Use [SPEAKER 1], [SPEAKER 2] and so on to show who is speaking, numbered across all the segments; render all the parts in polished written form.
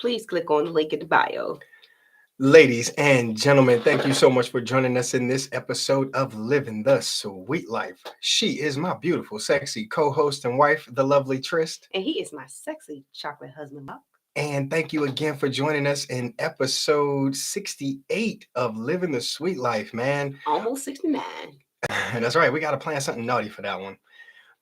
[SPEAKER 1] please click on the link in the bio.
[SPEAKER 2] Ladies and gentlemen, thank you so much for joining us in this episode of Living the Sweet Life. She is my beautiful, sexy co-host and wife, the lovely Trist.
[SPEAKER 1] And he is my sexy chocolate husband, Buck.
[SPEAKER 2] And thank you again for joining us in episode 68 of Living the Sweet Life, man.
[SPEAKER 1] Almost 69.
[SPEAKER 2] And that's right, we got to plan something naughty for that one.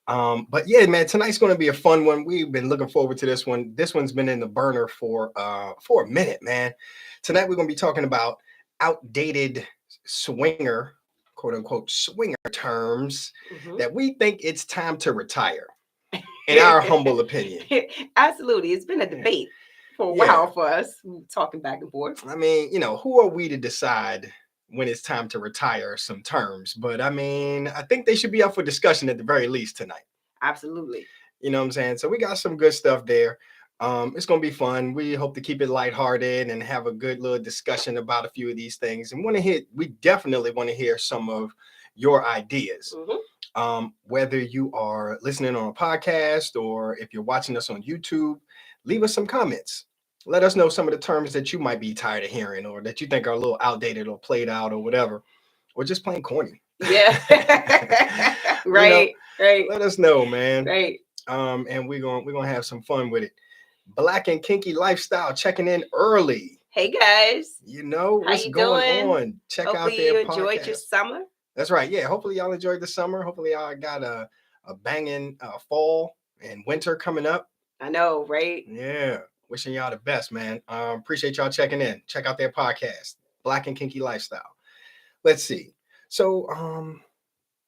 [SPEAKER 2] But yeah, man, tonight's going to be a fun one. We've been looking forward to this one. This one's been in the burner for a minute, man. Tonight we're going to be talking about outdated swinger, quote unquote, swinger terms that we think it's time to retire, in our humble opinion.
[SPEAKER 1] Absolutely. It's been a debate for a while for us, talking back and forth.
[SPEAKER 2] I mean, who are we to decide when it's time to retire some terms? But I mean, I think they should be up for discussion at the very least tonight.
[SPEAKER 1] Absolutely.
[SPEAKER 2] You know what I'm saying? So we got some good stuff there. It's going to be fun. We hope to keep it lighthearted and have a good little discussion about a few of these things. And we definitely want to hear some of your ideas. Whether you are listening on a podcast or if you're watching us on YouTube, leave us some comments. Let us know some of the terms that you might be tired of hearing or that you think are a little outdated or played out or whatever, or just plain corny.
[SPEAKER 1] Yeah. Right. Right.
[SPEAKER 2] Let us know, man.
[SPEAKER 1] Right.
[SPEAKER 2] And we're gonna have some fun with it. Black and Kinky Lifestyle checking in early.
[SPEAKER 1] Hey guys.
[SPEAKER 2] What's going on? Check
[SPEAKER 1] Hopefully
[SPEAKER 2] out their
[SPEAKER 1] you enjoyed
[SPEAKER 2] podcast.
[SPEAKER 1] your summer.
[SPEAKER 2] That's right. Yeah. Hopefully y'all enjoyed the summer. Hopefully y'all got a banging fall and winter coming up.
[SPEAKER 1] I know, right?
[SPEAKER 2] Yeah. Wishing y'all the best, man. Appreciate y'all checking in. Check out their podcast, Black and Kinky Lifestyle. Let's see. So,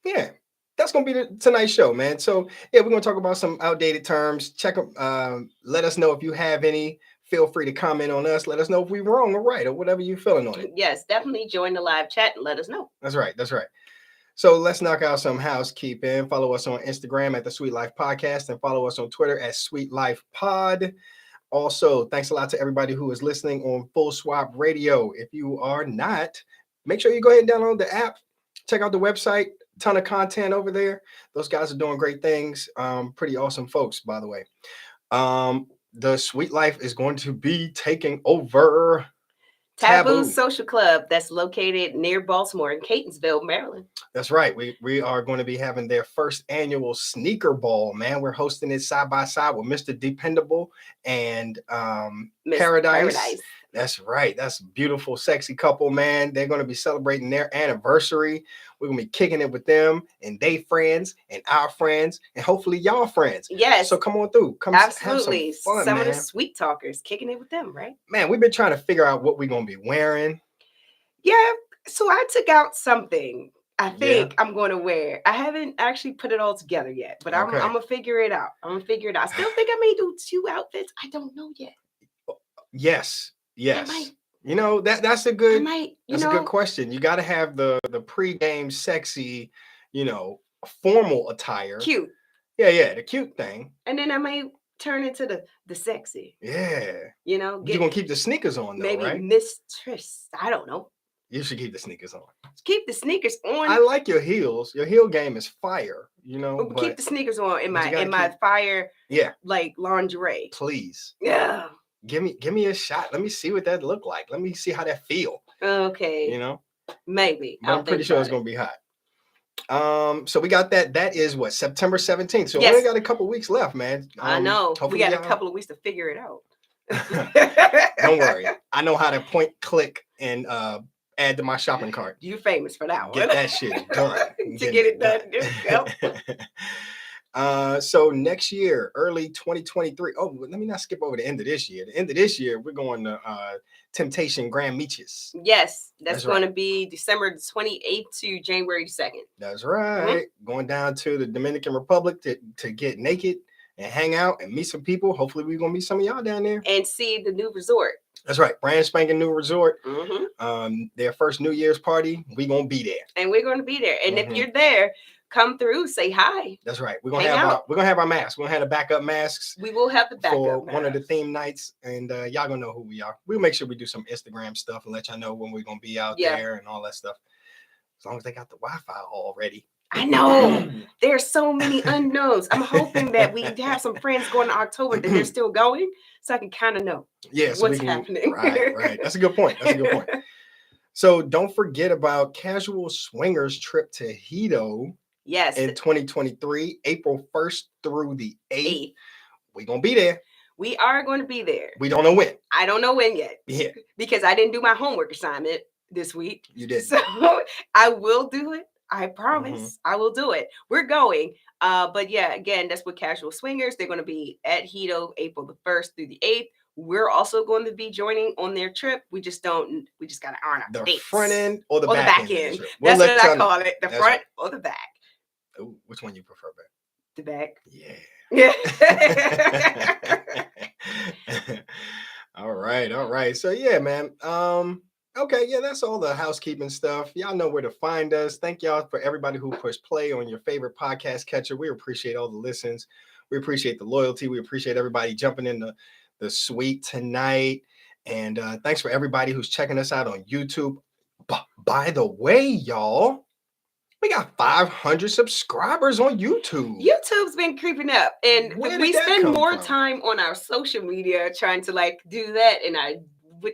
[SPEAKER 2] yeah, that's gonna be tonight's show, man. So, yeah, we're gonna talk about some outdated terms. Check them. Let us know if you have any. Feel free to comment on us. Let us know if we're wrong or right or whatever you're feeling on it.
[SPEAKER 1] Yes, definitely join the live chat and let us know.
[SPEAKER 2] That's right. That's right. So let's knock out some housekeeping. Follow us on Instagram at the Sweet Life Podcast and follow us on Twitter at Sweet Life Pod. Also, thanks a lot to everybody who is listening on Full Swap Radio. If you are not, make sure you go ahead and download the app. Check out the website. Ton of content over there. Those guys are doing great things. Pretty awesome folks, by the way. The Sweet Life is going to be taking over
[SPEAKER 1] Taboo Social Club that's located near Baltimore in Catonsville, Maryland.
[SPEAKER 2] That's right. We are going to be having their first annual sneaker ball, man. We're hosting it side by side with Mr. Dependable and Paradise. That's right. That's a beautiful, sexy couple, man. They're going to be celebrating their anniversary. We're going to be kicking it with them and they friends and our friends and hopefully y'all friends.
[SPEAKER 1] Yes.
[SPEAKER 2] So come on through. Come
[SPEAKER 1] absolutely.
[SPEAKER 2] Have some fun,
[SPEAKER 1] some
[SPEAKER 2] man.
[SPEAKER 1] of the sweet talkers kicking it with them, right?
[SPEAKER 2] Man, we've been trying to figure out what we're going to be wearing.
[SPEAKER 1] Yeah. So I took out something I think I'm going to wear. I haven't actually put it all together yet, but I'm going to figure it out. I still think I may do 2 outfits. I don't know yet.
[SPEAKER 2] Yes. That's a good a good question. You got to have the pre-game sexy, formal attire.
[SPEAKER 1] Cute.
[SPEAKER 2] Yeah, the cute thing.
[SPEAKER 1] And then I may turn into the sexy.
[SPEAKER 2] Yeah.
[SPEAKER 1] You're going
[SPEAKER 2] to keep the sneakers on though,
[SPEAKER 1] maybe
[SPEAKER 2] right?
[SPEAKER 1] Mistress. I don't know.
[SPEAKER 2] You should keep the sneakers on.
[SPEAKER 1] Keep the sneakers on.
[SPEAKER 2] I like your heels. Your heel game is fire,
[SPEAKER 1] But keep the sneakers on in my fire.
[SPEAKER 2] Yeah.
[SPEAKER 1] Like lingerie.
[SPEAKER 2] Please.
[SPEAKER 1] Yeah.
[SPEAKER 2] Give me a shot. Let me see what that look like. Let me see how that feel.
[SPEAKER 1] Okay. Maybe.
[SPEAKER 2] But I'm pretty sure it's gonna be hot. So we got that. That is what, September 17th. So we only got a couple weeks left, man.
[SPEAKER 1] I know. We got a couple of weeks to figure it out.
[SPEAKER 2] Don't worry. I know how to point, click, and add to my shopping cart.
[SPEAKER 1] You famous for that one.
[SPEAKER 2] Get that shit done.
[SPEAKER 1] To get it done. Yep.
[SPEAKER 2] So next year, early 2023. Oh, let me not skip over the end of this year. The end of this year, we're going to Temptation Grand Meeches.
[SPEAKER 1] Yes, that's going to be December 28th to January 2nd.
[SPEAKER 2] That's right. Going down to the Dominican Republic to get naked and hang out and meet some people. Hopefully, we're going to meet some of y'all down there.
[SPEAKER 1] And see the new resort.
[SPEAKER 2] That's right. Brand spanking new resort. Their first New Year's party. We're going to be there.
[SPEAKER 1] And we're going to be there. And if you're there, come through, say hi.
[SPEAKER 2] That's right. We're gonna have our masks. We're gonna have the backup masks.
[SPEAKER 1] We will have the backup
[SPEAKER 2] for
[SPEAKER 1] masks.
[SPEAKER 2] One of the theme nights, and y'all gonna know who we are. We'll make sure we do some Instagram stuff and let y'all know when we're gonna be out there and all that stuff. As long as they got the Wi-Fi already.
[SPEAKER 1] I know. There's so many unknowns. I'm hoping that we have some friends going in October that they're still going, so I can kind of know
[SPEAKER 2] So
[SPEAKER 1] what's happening.
[SPEAKER 2] Right. That's a good point. So don't forget about Casual Swingers trip to Hito
[SPEAKER 1] Yes.
[SPEAKER 2] in 2023, April 1st through the 8th.
[SPEAKER 1] 8th.
[SPEAKER 2] We're going to be there.
[SPEAKER 1] We are going to be there.
[SPEAKER 2] We don't know when.
[SPEAKER 1] I don't know when yet.
[SPEAKER 2] Yeah.
[SPEAKER 1] Because I didn't do my homework assignment this week.
[SPEAKER 2] You did.
[SPEAKER 1] So I will do it. I promise I will do it. We're going. But yeah, again, that's with Casual Swingers. They're going to be at Hito April the 1st through the 8th. We're also going to be joining on their trip. We just got to iron out
[SPEAKER 2] the
[SPEAKER 1] dates.
[SPEAKER 2] front end or the back end.
[SPEAKER 1] That's what I call it. The front or the back.
[SPEAKER 2] Ooh, which one you prefer better?
[SPEAKER 1] The back.
[SPEAKER 2] Yeah.
[SPEAKER 1] Yeah.
[SPEAKER 2] All right. So yeah, man. Okay, yeah, that's all the housekeeping stuff. Y'all know where to find us. Thank y'all for everybody who pushed play on your favorite podcast catcher. We appreciate all the listens. We appreciate the loyalty. We appreciate everybody jumping in the suite tonight. And thanks for everybody who's checking us out on YouTube. By the way, y'all, we got 500 subscribers on YouTube.
[SPEAKER 1] YouTube's been creeping up, and we spend more time on our social media trying to do that.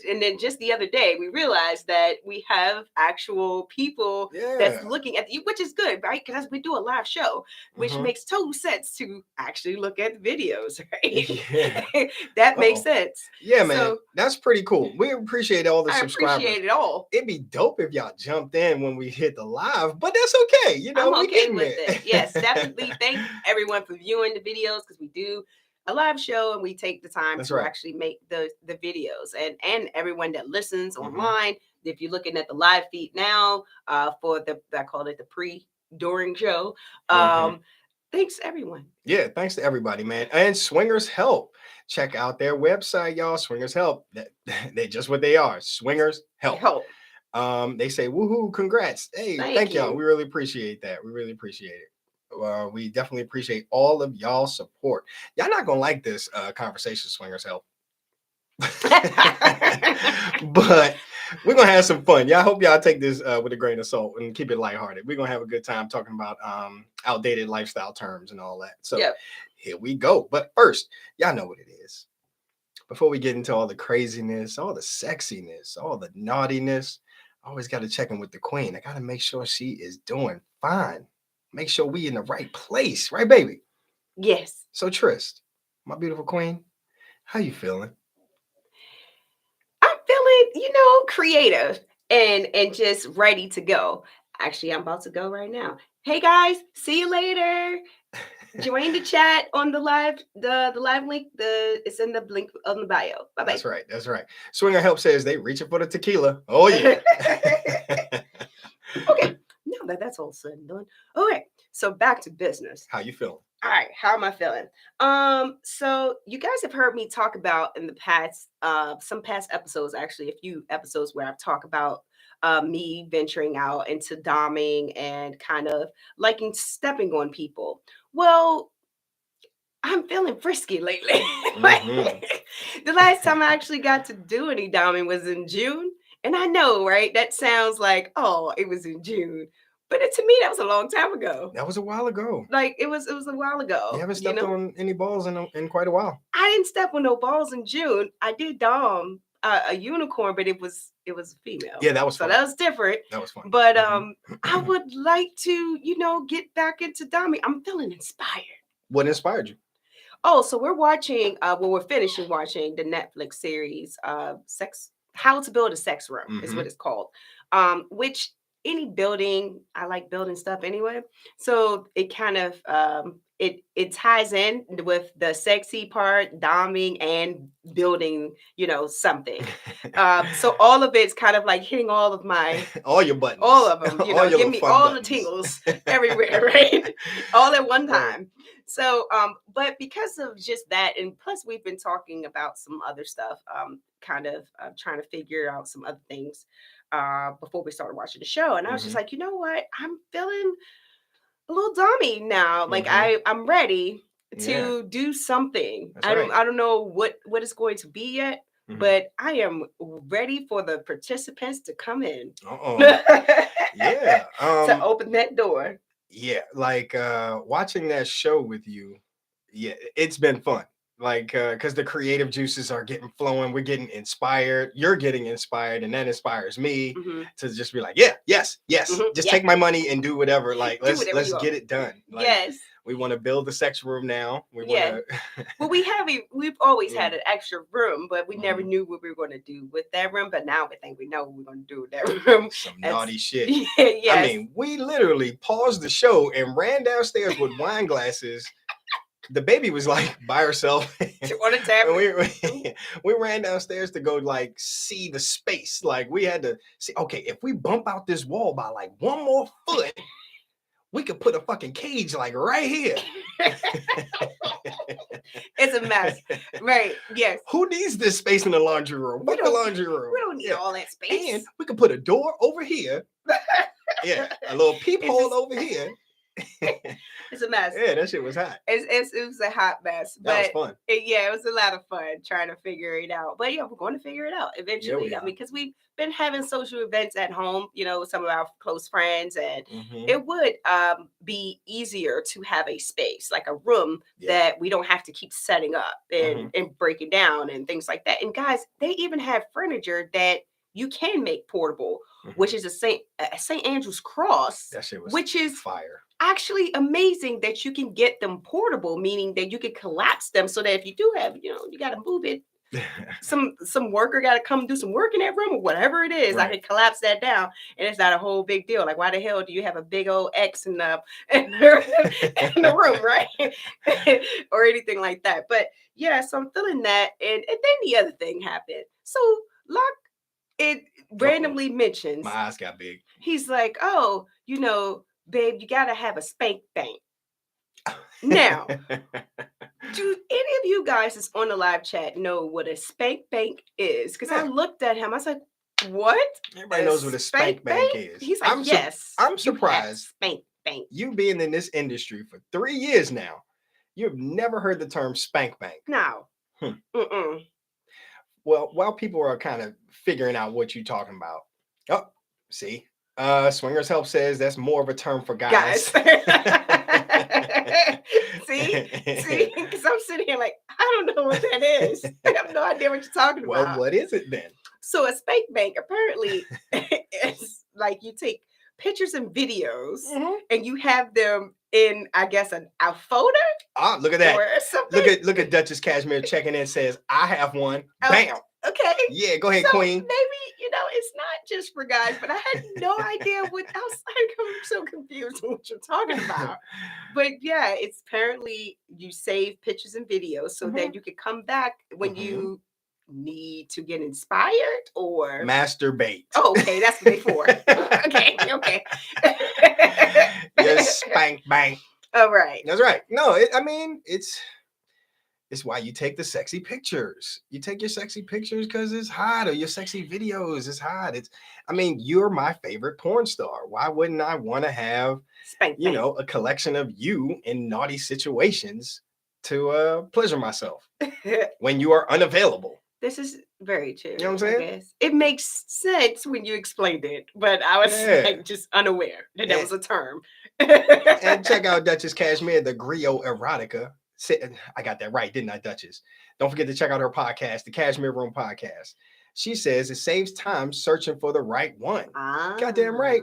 [SPEAKER 1] And then just the other day, we realized that we have actual people that's looking at you, which is good, right? Because we do a live show, which makes total sense to actually look at the videos, right? Yeah. That makes sense.
[SPEAKER 2] Yeah, man. So, that's pretty cool. We appreciate all the subscribers. I
[SPEAKER 1] appreciate it all.
[SPEAKER 2] It'd be dope if y'all jumped in when we hit the live, but that's okay.
[SPEAKER 1] I'm okay with it. Yes, definitely. Thank everyone for viewing the videos, because we do a live show and we take the time to actually make the videos, and everyone that listens online. If you're looking at the live feed now, for I call it the during show. Thanks everyone.
[SPEAKER 2] Yeah, thanks to everybody, man. And Swingers Help. Check out their website, y'all. Swingers Help. They just what they are. Swingers Help. They say woohoo, congrats. Hey, thank y'all. We really appreciate that. We really appreciate it. We definitely appreciate all of y'all's support. Y'all not gonna like this conversation, Swingers Help. But we're gonna have some fun. Y'all hope y'all take this with a grain of salt and keep it lighthearted. We're gonna have a good time talking about outdated lifestyle terms and all that. So here we go. But first, y'all know what it is. Before we get into all the craziness, all the sexiness, all the naughtiness, I always got to check in with the queen. I got to make sure she is doing fine. Make sure we in the right place, right, baby?
[SPEAKER 1] Yes.
[SPEAKER 2] So Trist, my beautiful queen, how you feeling?
[SPEAKER 1] I'm feeling, creative and just ready to go. Actually, I'm about to go right now. Hey guys, see you later. Join the chat on the live link. It's in the link on the bio. Bye bye.
[SPEAKER 2] That's right. Swinger Help says they reaching for the tequila. Oh yeah.
[SPEAKER 1] Okay. Now that's all said and done. Okay, so back to business.
[SPEAKER 2] How you feeling?
[SPEAKER 1] All right, how am I feeling? So you guys have heard me talk about in the past, some past episodes, actually a few episodes where I've talked about me venturing out into doming and kind of liking stepping on people. Well, I'm feeling frisky lately. The last time I actually got to do any doming was in June. And I know, right? That sounds like, oh, it was in June. But to me, that was a long time ago.
[SPEAKER 2] That was a while ago.
[SPEAKER 1] It was a while ago.
[SPEAKER 2] You haven't stepped on any balls in quite a while.
[SPEAKER 1] I didn't step on no balls in June. I did dom a unicorn, but it was a female.
[SPEAKER 2] Yeah, that was fun.
[SPEAKER 1] So that was different.
[SPEAKER 2] That was fun.
[SPEAKER 1] But I would like to, get back into doming. I'm feeling inspired.
[SPEAKER 2] What inspired you?
[SPEAKER 1] Oh, so we're watching. We're finishing watching the Netflix series, How to Build a Sex Room is what it's called. Which any building, I like building stuff anyway. So it kind of it ties in with the sexy part, doming and building, something. So all of it's kind of like hitting all of my
[SPEAKER 2] all your buttons,
[SPEAKER 1] all of them. Give me all buttons. The tingles everywhere, right? All at one time. So, but because of just that, and plus we've been talking about some other stuff, kind of trying to figure out some other things before we started watching the show. And I was just like, you know what? I'm feeling a little dummy now. Like I'm ready to do something. I don't know what it's going to be yet, but I am ready for the participants to come in.
[SPEAKER 2] Yeah.
[SPEAKER 1] To open that door.
[SPEAKER 2] Yeah, like watching that show with you, yeah, it's been fun. Like because the creative juices are getting flowing, we're getting inspired, you're getting inspired, and that inspires me to just be like, yeah, yes, yes, just take my money and do whatever. Like
[SPEAKER 1] do whatever
[SPEAKER 2] let's
[SPEAKER 1] you
[SPEAKER 2] get
[SPEAKER 1] want.
[SPEAKER 2] it done. Like
[SPEAKER 1] Yes.
[SPEAKER 2] we want to build the sex room now. We want to.
[SPEAKER 1] Well, we've always had an extra room, but we never knew what we were going to do with that room. But now we think we know what we're going to do with that room.
[SPEAKER 2] Some naughty shit.
[SPEAKER 1] Yes.
[SPEAKER 2] I mean, we literally paused the show and ran downstairs with wine glasses. The baby was like by herself. we ran downstairs to go like see the space. Like we had to see, okay, if we bump out this wall by like one more foot, we could put a fucking cage like right here.
[SPEAKER 1] It's a mess. Right. Yes.
[SPEAKER 2] Who needs this space in the laundry room? Fuck the laundry room.
[SPEAKER 1] We don't need all that space.
[SPEAKER 2] And we could put a door over here. Yeah. A little peephole over here.
[SPEAKER 1] It's a mess.
[SPEAKER 2] Yeah, that shit was hot.
[SPEAKER 1] It was a hot mess.
[SPEAKER 2] That was fun.
[SPEAKER 1] It was a lot of fun trying to figure it out. But yeah, we're going to figure it out eventually. I mean, because we've been having social events at home, with some of our close friends, and it would be easier to have a space, like a room that we don't have to keep setting up and breaking down and things like that. And guys, they even have furniture that you can make portable, which is a St. Andrew's cross,
[SPEAKER 2] that shit was
[SPEAKER 1] which is
[SPEAKER 2] fire.
[SPEAKER 1] Actually amazing that you can get them portable, meaning that you can collapse them so that if you do have, you got to move it, some worker got to come do some work in that room or whatever it is. I can collapse that down and it's not a whole big deal. Like, why the hell do you have a big old X in the room, right? Or anything like that. But yeah, so I'm feeling that. And then the other thing happened. So Locke, it randomly mentions.
[SPEAKER 2] My eyes got big.
[SPEAKER 1] He's like, oh, babe, you got to have a spank bank. Now, do any of you guys that's on the live chat know what a spank bank is? Because I looked at him. I was like, what?
[SPEAKER 2] Everybody knows what a spank bank is.
[SPEAKER 1] He's like, yes.
[SPEAKER 2] I'm surprised.
[SPEAKER 1] Spank bank.
[SPEAKER 2] You being in this industry for 3 years now, you've never heard the term spank bank.
[SPEAKER 1] No.
[SPEAKER 2] Well, while people are kind of figuring out what you're talking about. Oh, see? Swingers Help says that's more of a term for guys.
[SPEAKER 1] See, because I'm sitting here like, I don't know what that is. I have no idea what you're talking about.
[SPEAKER 2] Well, what is it then?
[SPEAKER 1] So a spank bank apparently is like you take pictures and videos and you have them in, I guess, a folder.
[SPEAKER 2] Ah, look at that.
[SPEAKER 1] Or something.
[SPEAKER 2] Look at Duchess Cashmere checking in, says, I have one. Bam.
[SPEAKER 1] Okay.
[SPEAKER 2] Yeah, go ahead, Queen.
[SPEAKER 1] Maybe, it's not just for guys, but I had no idea what else. I'm so confused with what you're talking about. But yeah, it's apparently you save pictures and videos so that you can come back when you need to get inspired or
[SPEAKER 2] masturbate.
[SPEAKER 1] Oh, okay, that's what they for. Okay.
[SPEAKER 2] Yes, spank bank.
[SPEAKER 1] All right.
[SPEAKER 2] That's right. No, it's why you take the sexy pictures. You take your sexy pictures because it's hot, or your sexy videos is hot. You're my favorite porn star. Why wouldn't I want to have, a collection of you in naughty situations to pleasure myself when you are unavailable?
[SPEAKER 1] This is very true.
[SPEAKER 2] You know what I'm saying?
[SPEAKER 1] I guess. It makes sense when you explained it, but I was just unaware that was a term.
[SPEAKER 2] And check out Duchess Cashmere, the Griot Erotica. I got that right, didn't I, Duchess? Don't forget to check out her podcast, the Cashmere Room Podcast. She says it saves time searching for the right one. Goddamn right.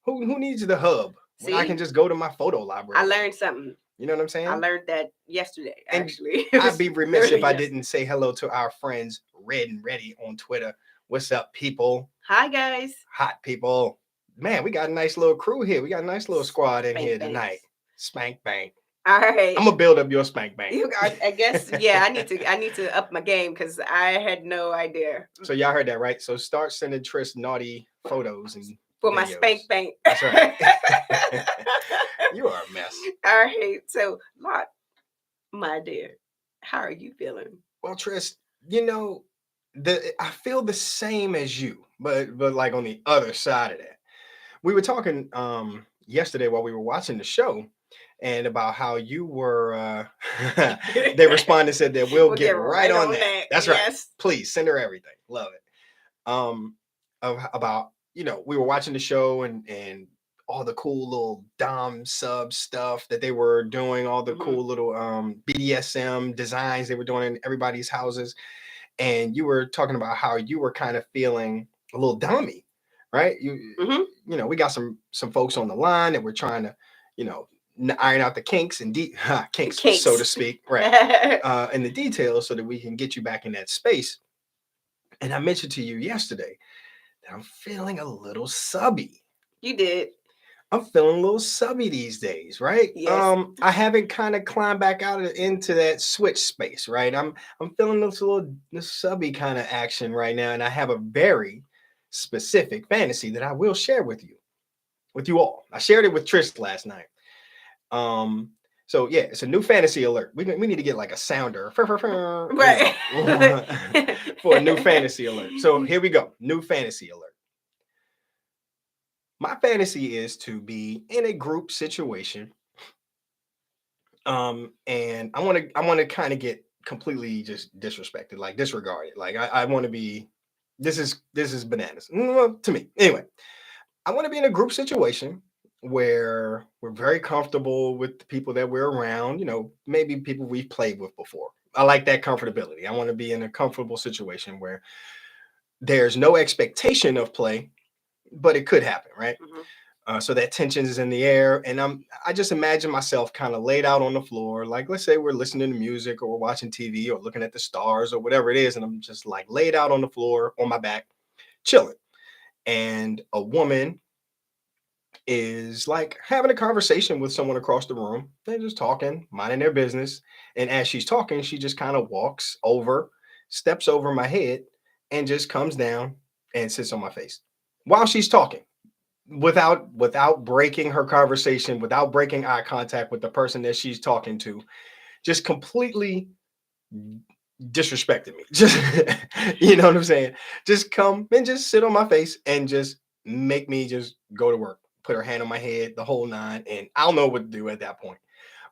[SPEAKER 2] Who needs the hub? When I can just go to my photo library.
[SPEAKER 1] I learned something.
[SPEAKER 2] You know what I'm saying?
[SPEAKER 1] I learned that yesterday, actually.
[SPEAKER 2] I'd be remiss if I didn't say hello to our friends, Red and Ready on Twitter. What's up, people?
[SPEAKER 1] Hi, guys.
[SPEAKER 2] Hot people. Man, we got a nice little crew here. We got a nice little squad in here tonight. Spank bank.
[SPEAKER 1] All right.
[SPEAKER 2] I'm gonna build up your spank bank.
[SPEAKER 1] I guess, I need to up my game because I had no idea.
[SPEAKER 2] So y'all heard that, right? So start sending Trish naughty photos and
[SPEAKER 1] for
[SPEAKER 2] videos.
[SPEAKER 1] My spank bank.
[SPEAKER 2] That's right. You are a mess.
[SPEAKER 1] All right. So, Locke, my dear, how are you feeling?
[SPEAKER 2] Well, Trish, I feel the same as you, but like on the other side of that. We were talking yesterday while we were watching the show, and about how you were they responded and said that we'll get right on that. That's right. Please send her everything. Love it. About we were watching the show and all the cool little dom sub stuff that they were doing, all the cool little BDSM designs they were doing in everybody's houses. And you were talking about how you were kind of feeling a little dummy, right? You know, we got some folks on the line that we're trying to, you know, iron out the kinks and kinks, so to speak, right? And the details so that we can get you back in that space. And I mentioned to you yesterday that I'm feeling a little subby.
[SPEAKER 1] You did.
[SPEAKER 2] I'm feeling a little subby these days, right?
[SPEAKER 1] Yes.
[SPEAKER 2] I haven't kind of climbed back out into that switch space, right? I'm feeling this subby kind of action right now, and I have a very specific fantasy that I will share with you all. I shared it with Trish last night. So yeah, it's a new fantasy alert. We need to get like a sounder,
[SPEAKER 1] right,
[SPEAKER 2] for a new fantasy alert. So here we go, new fantasy alert. My fantasy is to be in a group situation, and I want to kind of get completely just disrespected, like disregarded. Like I want to be. This is bananas to me. Anyway, I want to be in a group situation where we're very comfortable with the people that we're around. You know, maybe people we've played with before. I like that comfortability. I want to be in a comfortable situation where there's no expectation of play, but it could happen, right? So that tension is in the air, and I just imagine myself kind of laid out on the floor, like let's say we're listening to music or we're watching TV or looking at the stars or whatever it is, and I'm just like laid out on the floor on my back, chilling, and a woman is like having a conversation with someone across the room. They're just talking, minding their business, and as she's talking, she just kind of walks over, steps over my head, and just comes down and sits on my face while she's talking, without breaking her conversation, without breaking eye contact with the person that she's talking to, just completely disrespected me. Just you know what I'm saying? Just come and just sit on my face and just make me just go to work. Put her hand on my head, the whole nine, and I'll know what to do at that point.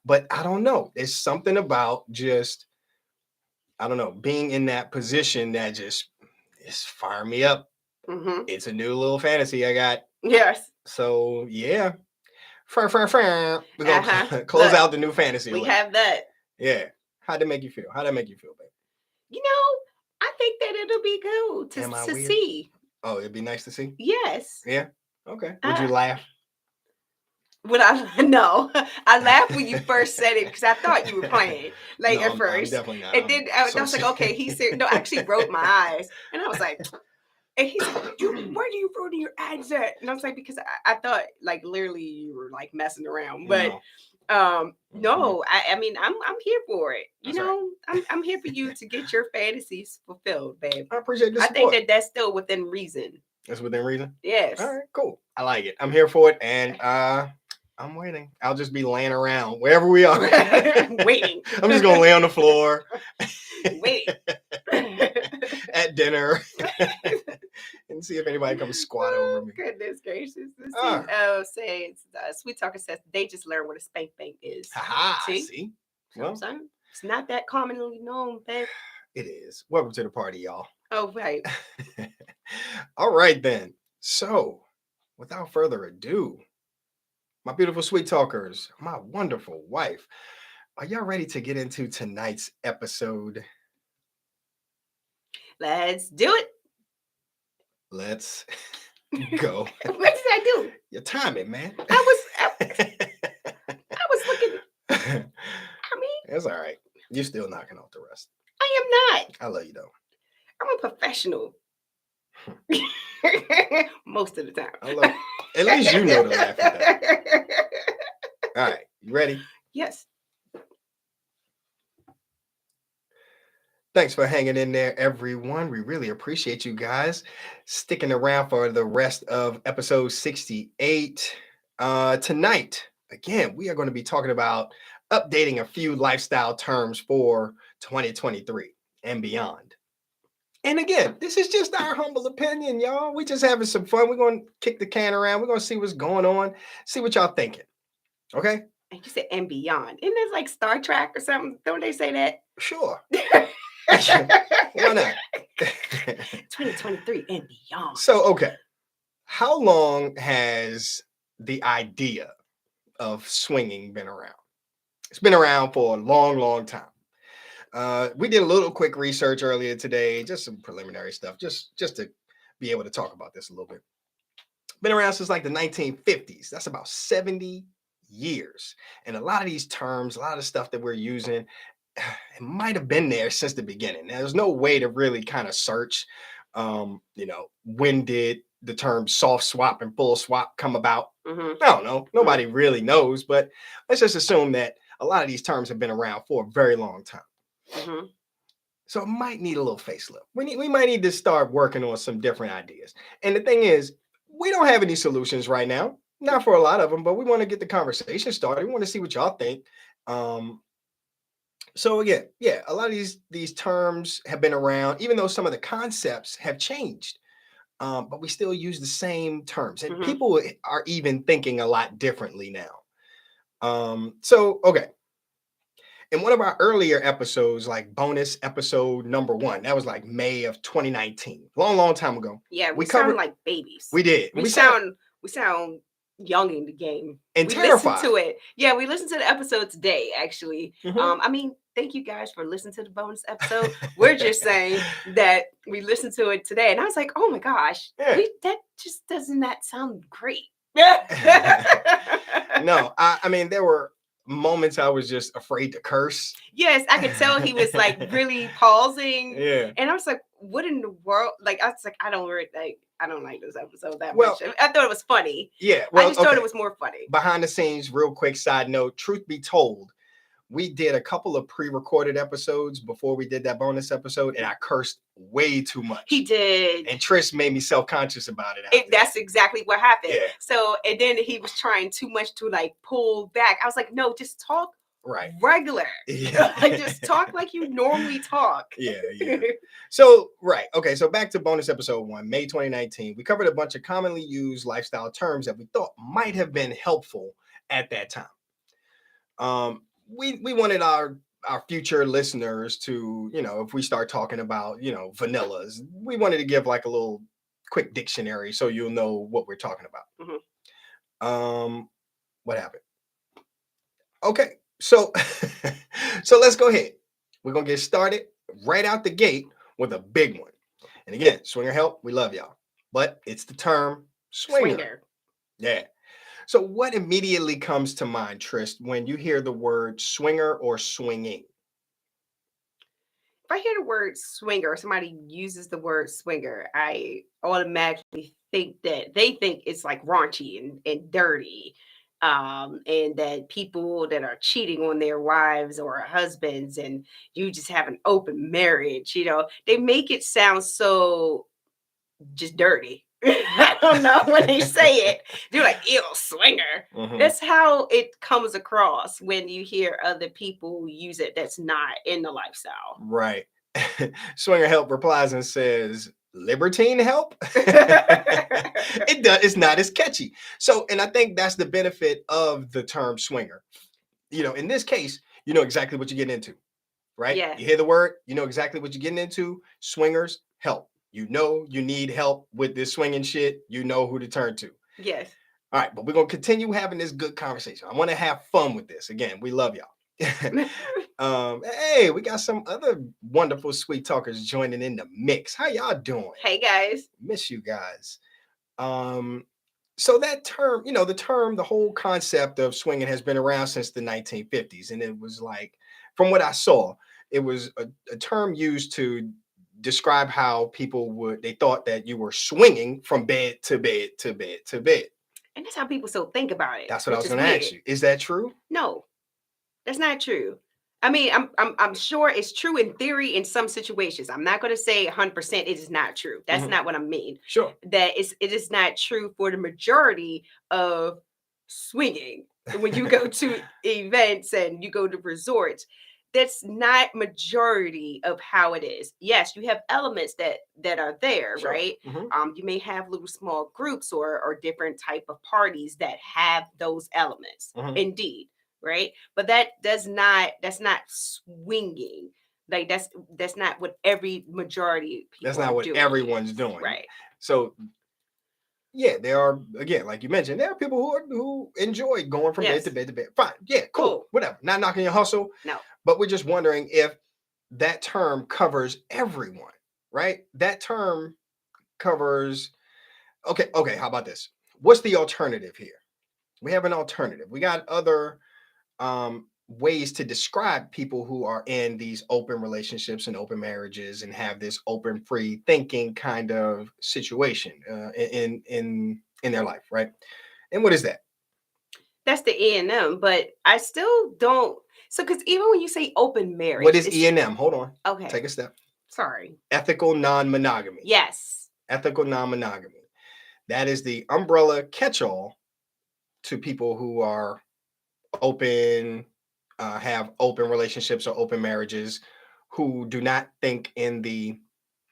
[SPEAKER 2] But I don't know. There's something about just, I don't know, being in that position that just is firing me up. It's a new little fantasy I got.
[SPEAKER 1] Yes.
[SPEAKER 2] So yeah. We're gonna close out the new fantasy.
[SPEAKER 1] We have that.
[SPEAKER 2] Yeah. How'd that make you feel? How'd that make you feel, babe?
[SPEAKER 1] You know, I think that it'll be cool to see.
[SPEAKER 2] Oh, it'd be nice to see?
[SPEAKER 1] Yes.
[SPEAKER 2] Yeah. Okay. Would you laugh?
[SPEAKER 1] No, I laughed when you first said it because I thought you were playing. Like
[SPEAKER 2] no,
[SPEAKER 1] at first,
[SPEAKER 2] I'm definitely not.
[SPEAKER 1] And then I was like, okay, he's serious. No, I actually rolled my eyes, and I was like, and he said, where do you roll your eyes at? And I was like, because I thought like literally you were like messing around, but no, I mean I'm here for it. You know, right. I'm here for you to get your fantasies fulfilled, babe.
[SPEAKER 2] I appreciate this.
[SPEAKER 1] I think that's still within reason.
[SPEAKER 2] It's within reason?
[SPEAKER 1] Yes.
[SPEAKER 2] All right, cool. I like it. I'm here for it, and I'm waiting. I'll just be laying around wherever we are.
[SPEAKER 1] Waiting.
[SPEAKER 2] I'm just gonna lay on the floor.
[SPEAKER 1] Wait.
[SPEAKER 2] At dinner. And see if anybody comes squat over me.
[SPEAKER 1] Goodness gracious. Say Sweet Talker says they just learned what a spank bank is.
[SPEAKER 2] See?
[SPEAKER 1] Well, it's not that commonly known, babe.
[SPEAKER 2] It is. Welcome to the party, y'all.
[SPEAKER 1] Oh, right.
[SPEAKER 2] All right, then. So, without further ado, my beautiful Sweet Talkers, my wonderful wife, are y'all ready to get into tonight's episode?
[SPEAKER 1] Let's do it.
[SPEAKER 2] Let's go.
[SPEAKER 1] What did I do?
[SPEAKER 2] Your timing, man.
[SPEAKER 1] I was looking. I mean,
[SPEAKER 2] it's all right. You're still knocking off the rest.
[SPEAKER 1] I am not.
[SPEAKER 2] I love you though.
[SPEAKER 1] I'm a professional. Most of the time.
[SPEAKER 2] I love you. At least you know to laugh at that. All right, you ready?
[SPEAKER 1] Yes.
[SPEAKER 2] Thanks for hanging in there, everyone. We really appreciate you guys sticking around for the rest of episode 68. Tonight, again, we are going to be talking about updating a few lifestyle terms for 2023 and beyond. And again, this is just our humble opinion, y'all. We just having some fun. We're going to kick the can around. We're going to see what's going on, see what y'all thinking. Okay?
[SPEAKER 1] And you said and beyond. Isn't this like Star Trek or something? Don't they say that?
[SPEAKER 2] Sure. Why not?
[SPEAKER 1] 2023 and beyond.
[SPEAKER 2] So, okay. How long has the idea of swinging been around? It's been around for a long, long time. We did a little quick research earlier today, just some preliminary stuff, just to be able to talk about this a little bit. Been around since like the 1950s. That's about 70 years. And a lot of these terms, a lot of stuff that we're using, it might have been there since the beginning. Now, there's no way to really kind of search, when did the term soft swap and full swap come about? I don't know. Nobody really knows, but let's just assume that a lot of these terms have been around for a very long time. So it might need a little facelift. We might need to start working on some different ideas. And the thing is, we don't have any solutions right now. Not for a lot of them, but we want to get the conversation started. We want to see what y'all think. So again, yeah, a lot of these terms have been around, even though some of the concepts have changed. But we still use the same terms, and people are even thinking a lot differently now. Okay. In one of our earlier episodes, like bonus episode number 1, that was like May of 2019, long time ago.
[SPEAKER 1] Yeah, we sound like babies.
[SPEAKER 2] We did.
[SPEAKER 1] We sound young in the game.
[SPEAKER 2] And
[SPEAKER 1] we
[SPEAKER 2] terrified.
[SPEAKER 1] Listened to it. Yeah, we listened to the episode today, actually. I mean, thank you guys for listening to the bonus episode. We're just saying that we listened to it today, and I was like, oh my gosh, that just does not sound great.
[SPEAKER 2] No, I mean, there were moments I was just afraid to curse.
[SPEAKER 1] Yes, I could tell he was like really pausing.
[SPEAKER 2] Yeah.
[SPEAKER 1] And I was like, what in the world? Like, I was like, I don't like this episode that much. I thought it was funny.
[SPEAKER 2] Yeah.
[SPEAKER 1] Well, I just thought it was more funny.
[SPEAKER 2] Behind the scenes, real quick side note, truth be told, we did a couple of pre-recorded episodes before we did that bonus episode, and I cursed way too much.
[SPEAKER 1] He did.
[SPEAKER 2] And Trish made me self-conscious about it.
[SPEAKER 1] That's exactly what happened.
[SPEAKER 2] Yeah.
[SPEAKER 1] So, and then he was trying too much to like pull back. I was like, no, just talk regular. Yeah. Like, just talk like you normally talk.
[SPEAKER 2] Yeah. So, right. Okay. So back to bonus episode 1, May 2019. We covered a bunch of commonly used lifestyle terms that we thought might have been helpful at that time. We wanted our future listeners to, if we start talking about, vanillas, we wanted to give like a little quick dictionary so you'll know what we're talking about. What happened? Okay, so let's go ahead. We're gonna get started right out the gate with a big one. And again, swinger help, we love y'all, but it's the term swinger. Yeah. So what immediately comes to mind, Trist, when you hear the word swinger or swinging?
[SPEAKER 1] If I hear the word swinger, somebody uses the word swinger, I automatically think that they think it's like raunchy and dirty. And that people that are cheating on their wives or husbands, and you just have an open marriage, they make it sound so just dirty. I don't know when they say it. They're like, ew, swinger. That's how it comes across when you hear other people use it that's not in the lifestyle.
[SPEAKER 2] Right. Swinger help replies and says, libertine help? It's not as catchy. So, and I think that's the benefit of the term swinger. In this case, you know exactly what you're getting into, right?
[SPEAKER 1] Yeah.
[SPEAKER 2] You hear the word, you know exactly what you're getting into. Swingers help. You need help with this swinging shit. You know who to turn to.
[SPEAKER 1] Yes.
[SPEAKER 2] All right, but we're going to continue having this good conversation. I want to have fun with this. Again, we love y'all. Hey, we got some other wonderful sweet talkers joining in the mix. How y'all doing?
[SPEAKER 1] Hey, guys.
[SPEAKER 2] Miss you guys. So that term, the whole concept of swinging has been around since the 1950s. And it was like, from what I saw, it was a term used to describe how they thought that you were swinging from bed to bed to bed to bed.
[SPEAKER 1] And that's how people still think about it.
[SPEAKER 2] That's what I was going to ask you. Is that true?
[SPEAKER 1] No, that's not true. I mean, I'm sure it's true in theory in some situations. I'm not going to say 100% it is not true. That's not what I mean.
[SPEAKER 2] Sure.
[SPEAKER 1] That it is not true for the majority of swinging. When you go to events and you go to resorts, that's not majority of how it is. Yes, you have elements that are there, sure. Right? You may have little small groups or different type of parties that have those elements. Indeed. Right, but that's not swinging. Like that's not what every majority of people
[SPEAKER 2] that's not what
[SPEAKER 1] doing.
[SPEAKER 2] Everyone's doing.
[SPEAKER 1] Right.
[SPEAKER 2] So Yeah, there are, again, like you mentioned, there are people who enjoy going from bed to
[SPEAKER 1] Yes.
[SPEAKER 2] bed to bed. Fine, yeah, cool,
[SPEAKER 1] Cool.
[SPEAKER 2] whatever. Not knocking your hustle,
[SPEAKER 1] No.
[SPEAKER 2] but we're just wondering if that term covers everyone, right? That term covers. Okay. How about this? What's the alternative here? We have an alternative. We got other ways to describe people who are in these open relationships and open marriages and have this open, free thinking kind of situation in their life, right? And what is that?
[SPEAKER 1] That's the E&M, but I still don't. So, because even when you say open
[SPEAKER 2] What
[SPEAKER 1] marriage,
[SPEAKER 2] is
[SPEAKER 1] it's
[SPEAKER 2] E&M? Hold on. Take
[SPEAKER 1] okay.
[SPEAKER 2] a step.
[SPEAKER 1] Sorry.
[SPEAKER 2] Ethical non-monogamy.
[SPEAKER 1] Yes.
[SPEAKER 2] Ethical non-monogamy. That is the umbrella catch-all to people who are open, have open relationships or open marriages, who do not think in the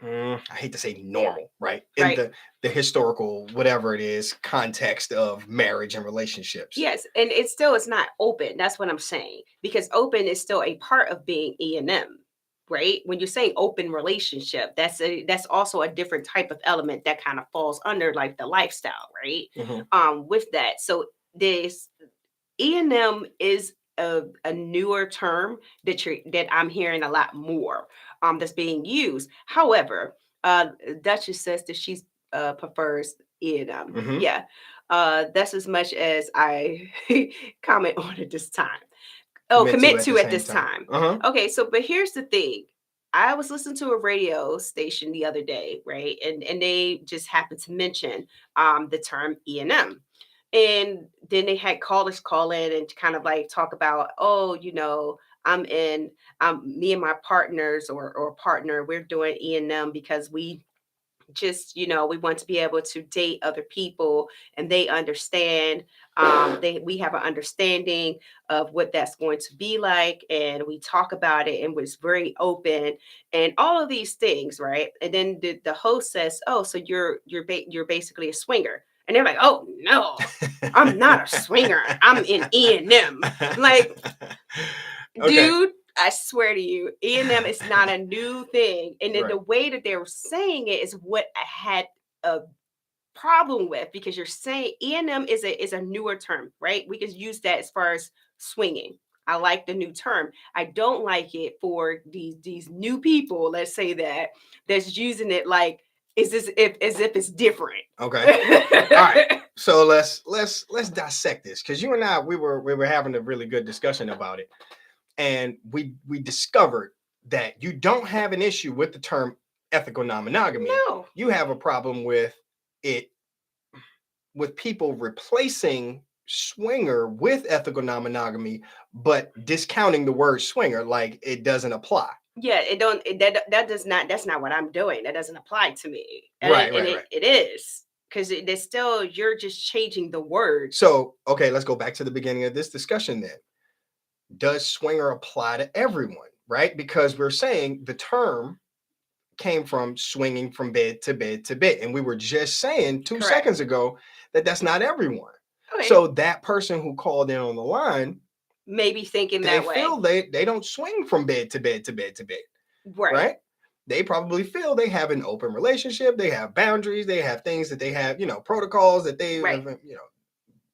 [SPEAKER 2] I hate to say normal, right? In
[SPEAKER 1] Right.
[SPEAKER 2] the historical, whatever it is, context of marriage and relationships.
[SPEAKER 1] Yes, and it's not open. That's what I'm saying. Because open is still a part of being E&M, right? When you're saying open relationship, that's also a different type of element that kind of falls under like the lifestyle, right?
[SPEAKER 2] Mm-hmm.
[SPEAKER 1] With that. So this E&M is a newer term that I'm hearing a lot more that's being used. However, Duchess says that she prefers E&M.
[SPEAKER 2] Mm-hmm.
[SPEAKER 1] Yeah, that's as much as I comment on at this time. Oh,
[SPEAKER 2] Commit to
[SPEAKER 1] commit
[SPEAKER 2] at the
[SPEAKER 1] to at
[SPEAKER 2] same
[SPEAKER 1] this
[SPEAKER 2] time.
[SPEAKER 1] time.
[SPEAKER 2] Uh-huh.
[SPEAKER 1] Okay, so but here's the thing. I was listening to a radio station the other day, right? And they just happened to mention the term E&M. And then they had callers call in and kind of like talk about, oh, I'm in me and my partners or partner, we're doing E&M because we just we want to be able to date other people and they understand we have an understanding of what that's going to be like, and we talk about it and was very open and all of these things, right? And then the host says, oh, so you're basically a swinger, and they're like, oh no, I'm not a swinger, I'm in E&M. Like,
[SPEAKER 2] Okay.
[SPEAKER 1] dude, I swear to you, E&M is not a new thing. And then
[SPEAKER 2] Right.
[SPEAKER 1] the way that they were saying it is what I had a problem with, because you're saying E&M is a newer term, right? We can use that as far as swinging. I like the new term. I don't like it for these new people, let's say that's using it like is this if as if it's different.
[SPEAKER 2] Okay. All right. So let's dissect this, because you and I we were having a really good discussion about it, and we discovered that you don't have an issue with the term ethical non-monogamy.
[SPEAKER 1] No.
[SPEAKER 2] You have a problem with it, with people replacing swinger with ethical non-monogamy, but discounting the word swinger like it doesn't apply.
[SPEAKER 1] Yeah, it don't it, that does not that's not what I'm doing. That doesn't apply to me. And
[SPEAKER 2] Right,
[SPEAKER 1] it, and
[SPEAKER 2] right,
[SPEAKER 1] it,
[SPEAKER 2] right.
[SPEAKER 1] it is because it's still, you're just changing the word.
[SPEAKER 2] So, okay, let's go back to the beginning of this discussion then. Does swinger apply to everyone, right? Because we're saying the term came from swinging from bed to bed to bed. And we were just saying 2 seconds
[SPEAKER 1] Correct.
[SPEAKER 2] ago that that's not everyone.
[SPEAKER 1] Okay.
[SPEAKER 2] So that person who called in on the line,
[SPEAKER 1] Maybe thinking
[SPEAKER 2] they
[SPEAKER 1] that way.
[SPEAKER 2] feel they don't swing from bed to bed to bed to bed,
[SPEAKER 1] Right.
[SPEAKER 2] right? They probably feel they have an open relationship, they have boundaries, they have things that they have, protocols that they
[SPEAKER 1] Right.
[SPEAKER 2] have,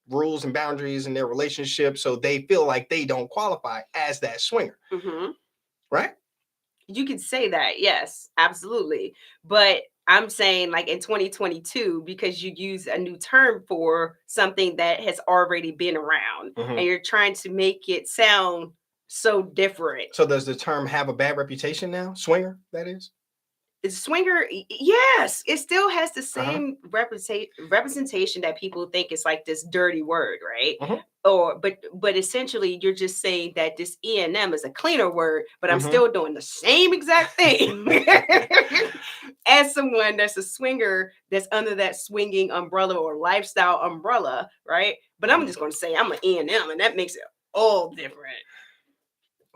[SPEAKER 2] rules and boundaries in their relationship. So they feel like they don't qualify as that swinger,
[SPEAKER 1] Hmm.
[SPEAKER 2] right?
[SPEAKER 1] You could say that, yes, absolutely. But I'm saying, like, in 2022, because you use a new term for something that has already been around
[SPEAKER 2] Mm-hmm.
[SPEAKER 1] and you're trying to make it sound so different.
[SPEAKER 2] So does the term have a bad reputation now? Swinger, that is?
[SPEAKER 1] Swinger, yes, it still has the
[SPEAKER 2] Uh-huh.
[SPEAKER 1] same representation that people think it's like this dirty word, right?
[SPEAKER 2] Uh-huh.
[SPEAKER 1] Or but essentially you're just saying that this E&M is a cleaner word, but I'm
[SPEAKER 2] Mm-hmm.
[SPEAKER 1] still doing the same exact thing as someone that's a swinger that's under that swinging umbrella or lifestyle umbrella, right? But I'm just going to say I'm an E&M, and that makes it all different.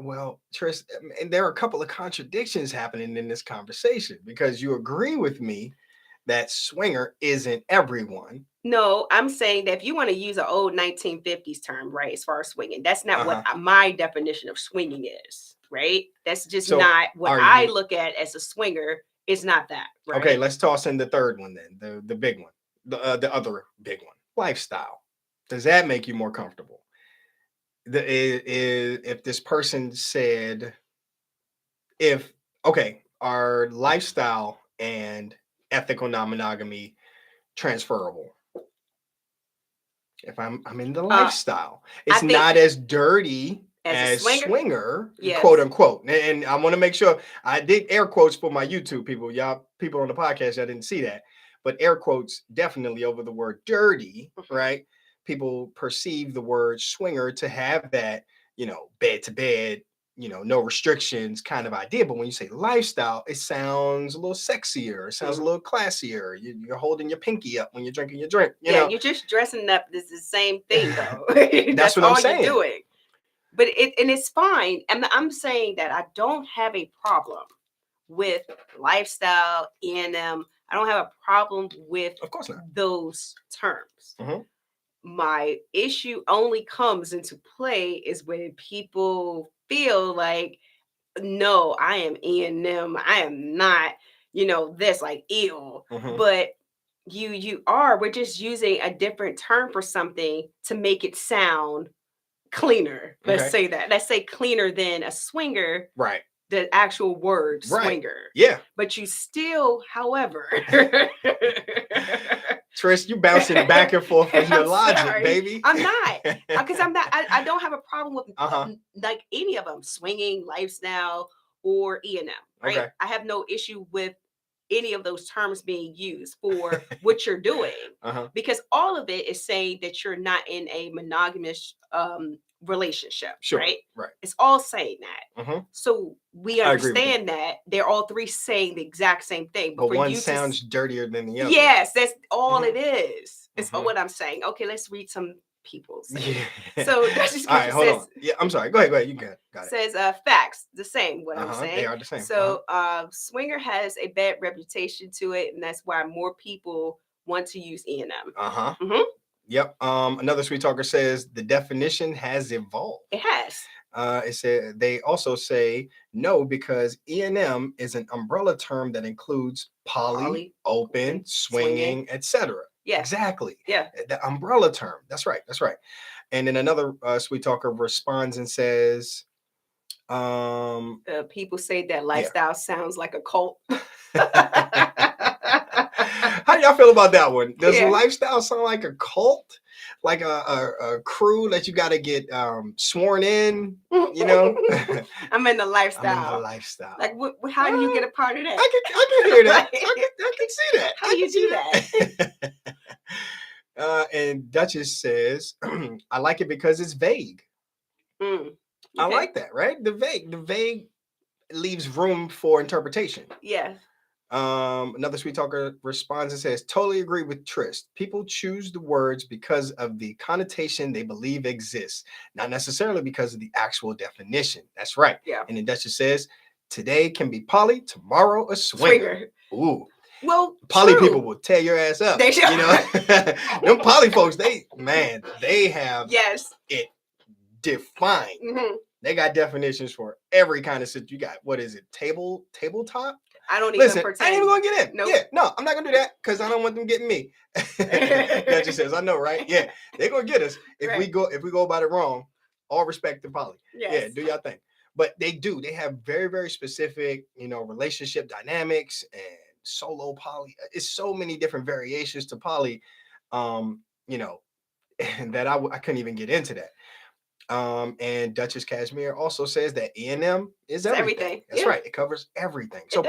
[SPEAKER 2] Well, Tris, and there are a couple of contradictions happening in this conversation, because you agree with me that swinger isn't everyone.
[SPEAKER 1] No, I'm saying that if you want to use an old 1950s term, right, as far as swinging, that's not what
[SPEAKER 2] Uh-huh.
[SPEAKER 1] my definition of swinging is, right? That's just
[SPEAKER 2] So
[SPEAKER 1] not what
[SPEAKER 2] are
[SPEAKER 1] I
[SPEAKER 2] you
[SPEAKER 1] look at as a swinger. It's not that,
[SPEAKER 2] okay?
[SPEAKER 1] right?
[SPEAKER 2] Let's toss in the third one then, the big one. the other big one, lifestyle. Does that make you more comfortable? If this person said, if okay, are lifestyle and ethical non-monogamy transferable? If I'm in the lifestyle,
[SPEAKER 1] I
[SPEAKER 2] it's
[SPEAKER 1] think
[SPEAKER 2] not as dirty
[SPEAKER 1] as a
[SPEAKER 2] as swinger,
[SPEAKER 1] yes.
[SPEAKER 2] quote unquote. And I want to make sure I did air quotes for my YouTube people. Y'all people on the podcast, I didn't see that, but air quotes definitely over the word dirty, right? People perceive the word swinger to have that, bed to bed, no restrictions kind of idea. But when you say lifestyle, it sounds a little sexier. It sounds a little classier. You're holding your pinky up when you're drinking your drink.
[SPEAKER 1] You're just dressing up. This is the same thing, though.
[SPEAKER 2] That's what I'm saying.
[SPEAKER 1] You're doing. But it's fine. And I'm saying that I don't have a problem with lifestyle, E&M. I don't have a problem with,
[SPEAKER 2] of course not,
[SPEAKER 1] those terms. My issue only comes into play is when people feel like, no, I am E&M. I am not, this, like, ill. But you are. We're just using a different term for something to make it sound cleaner. Let's say that. Let's say cleaner than a swinger.
[SPEAKER 2] Right.
[SPEAKER 1] The actual word swinger.
[SPEAKER 2] Yeah.
[SPEAKER 1] But you still, however.
[SPEAKER 2] Trish, you bouncing back and forth with your logic, baby.
[SPEAKER 1] I'm not. Because I'm not. I don't have a problem with like any of them. Swinging, lifestyle, or E&M. Right. Okay. I have no issue with any of those terms being used for what you're doing, because all of it is saying that you're not in a monogamous relationship, right? Right. It's all saying that. So we understand that they're all three saying the exact same thing,
[SPEAKER 2] but one sounds dirtier than the other.
[SPEAKER 1] Yes, that's all it is. It's what I'm saying. Okay, let's read some people. So that's just
[SPEAKER 2] all right. Hold on. Yeah, I'm sorry. Go ahead. You got it.
[SPEAKER 1] Says facts the same. What I'm saying.
[SPEAKER 2] They are the same.
[SPEAKER 1] So swinger has a bad reputation to it, and that's why more people want to use E&M.
[SPEAKER 2] Yep. Another sweet talker says the definition has evolved.
[SPEAKER 1] It has.
[SPEAKER 2] It said they also say no because E&M is an umbrella term that includes poly, open, swinging, etc. Yeah, exactly. Yeah, the umbrella term. That's right. That's right. And then another sweet talker responds and says,
[SPEAKER 1] people say that lifestyle sounds like a cult.
[SPEAKER 2] How do y'all feel about that one? Does lifestyle sound like a cult? Like a crew that you got to get sworn in,
[SPEAKER 1] I'm in the lifestyle.
[SPEAKER 2] I'm in the lifestyle.
[SPEAKER 1] Like, how do you get a part of that?
[SPEAKER 2] I can hear that. I can see that.
[SPEAKER 1] How do you do
[SPEAKER 2] that? And Duchess says, I like it because it's vague. Okay. I like that, right? The vague leaves room for interpretation. Yeah. Another sweet talker responds and says, totally agree with Trist. People choose the words because of the connotation they believe exists, not necessarily because of the actual definition. That's right. Yeah. And then Duchess says, today can be poly, tomorrow a swinger. Ooh. Well, poly people will tear your ass up. They should. Them poly folks, they have it defined. They got definitions for every kind of situation. You got, what is it? Tabletop?
[SPEAKER 1] I don't even
[SPEAKER 2] pretend. I ain't even gonna get in. Nope. Yeah, no, I'm not gonna do that because I don't want them getting me. That just says, I know, right? Yeah, they're gonna get us if we go about it wrong. All respect to poly. Yes. Yeah, do y'all thing. But they have very, very specific, relationship dynamics and solo poly. It's so many different variations to poly, and that I couldn't even get into that. And Duchess Cashmere also says that E&M is everything. That's right. It covers everything. So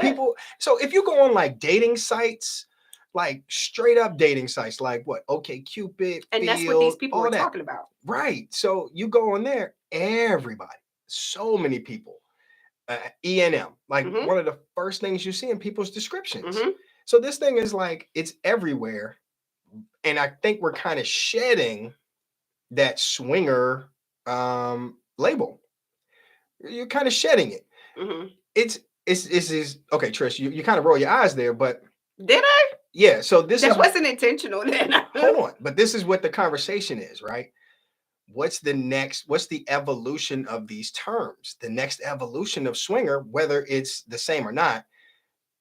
[SPEAKER 2] if you go on like dating sites, like straight up dating sites, like what? OkCupid,
[SPEAKER 1] and that's what these people are talking about.
[SPEAKER 2] Right. So you go on there, everybody, so many people, E&M, like one of the first things you see in people's descriptions. So this thing is like, it's everywhere. And I think we're kind of shedding that swinger label. You're kind of shedding it. It's okay, Trish. You kind of roll your eyes there, but
[SPEAKER 1] did I?
[SPEAKER 2] Yeah. So that
[SPEAKER 1] wasn't intentional. Then
[SPEAKER 2] hold on, but this is what the conversation is, right? What's the evolution of these terms? The next evolution of swinger, whether it's the same or not,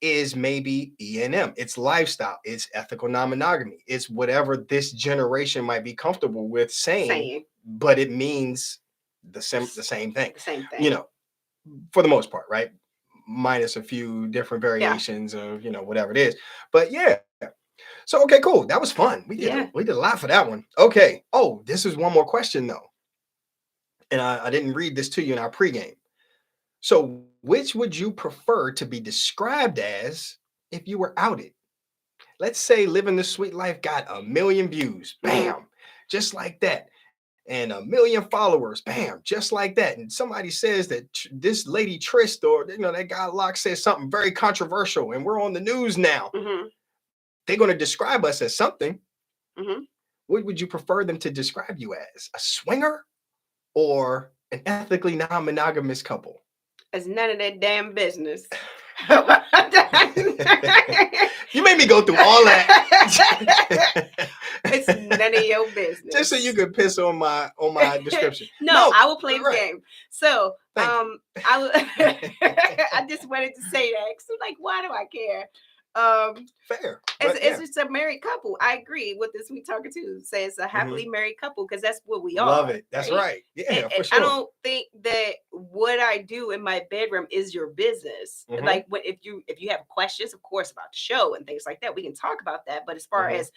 [SPEAKER 2] is maybe E&M. It's lifestyle. It's ethical non-monogamy. It's whatever this generation might be comfortable with saying. But it means the same thing.
[SPEAKER 1] The same thing.
[SPEAKER 2] You know, for the most part, right? Minus a few different variations of, you know, whatever it is. But yeah. So okay, cool. That was fun. We did a lot for that one. Okay. Oh, this is one more question though. And I didn't read this to you in our pregame. So which would you prefer to be described as if you were outed? Let's say Living the Sweet Life got 1 million views. Bam. Just like that. And 1 million followers, bam, just like that. And somebody says that this lady Trist or, you know, that guy Locke says something very controversial and we're on the news now. They're going to describe us as something. What would you prefer them to describe you as? A swinger or an ethically non-monogamous couple?
[SPEAKER 1] It's none of their damn business.
[SPEAKER 2] You made me go through all that.
[SPEAKER 1] It's none of your business.
[SPEAKER 2] Just so you could piss on my description.
[SPEAKER 1] No, I will play the game. So I just wanted to say that because I'm like, why do I care?
[SPEAKER 2] Fair.
[SPEAKER 1] It's just a married couple. I agree with this Sweet Talker too. Say it's a happily married couple because that's what we are.
[SPEAKER 2] Love it. That's right. Yeah, for sure.
[SPEAKER 1] I don't think that what I do in my bedroom is your business. Like if you have questions, of course, about the show and things like that, we can talk about that. But as far as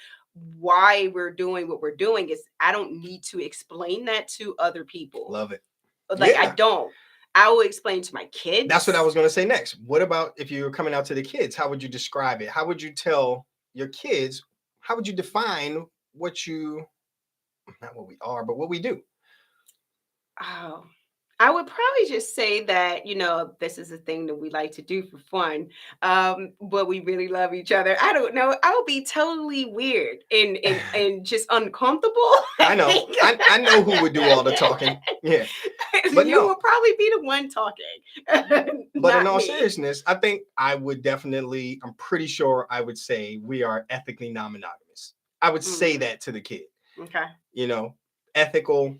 [SPEAKER 1] why we're doing what we're doing, is I don't need to explain that to other people.
[SPEAKER 2] Love it.
[SPEAKER 1] Like I don't. I will explain to my kids.
[SPEAKER 2] That's what I was going to say next. What about if you're coming out to the kids? How would you describe it? How would you tell your kids? How would you define what you, not what we are, but what we do?
[SPEAKER 1] Oh, I would probably just say that, you know, this is a thing that we like to do for fun. But we really love each other. I don't know. I would be totally weird and just uncomfortable.
[SPEAKER 2] I know. I know who would do all the talking. Yeah.
[SPEAKER 1] But you will probably be the one talking.
[SPEAKER 2] But in all seriousness, I think I would definitely, I'm pretty sure I would say we are ethically non-monogamous. I would say that to the kid.
[SPEAKER 1] Okay.
[SPEAKER 2] You know, ethical.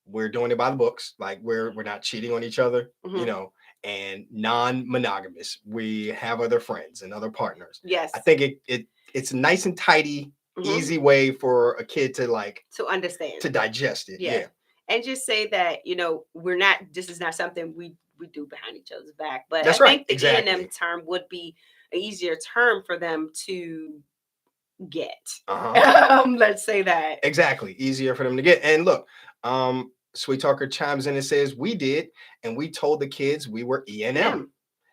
[SPEAKER 2] We're doing it by the books. Like we're not cheating on each other, you know, and non-monogamous. We have other friends and other partners.
[SPEAKER 1] Yes.
[SPEAKER 2] I think it's a nice and tidy, easy way for a kid to
[SPEAKER 1] understand,
[SPEAKER 2] to digest it. Yeah.
[SPEAKER 1] And just say that, you know, this is not something we do behind each other's back. But
[SPEAKER 2] that's
[SPEAKER 1] I think the E&M term would be an easier term for them to get. Let's say that.
[SPEAKER 2] Exactly. Easier for them to get. And look, Sweet Talker chimes in and says, we did, and we told the kids we were E&M.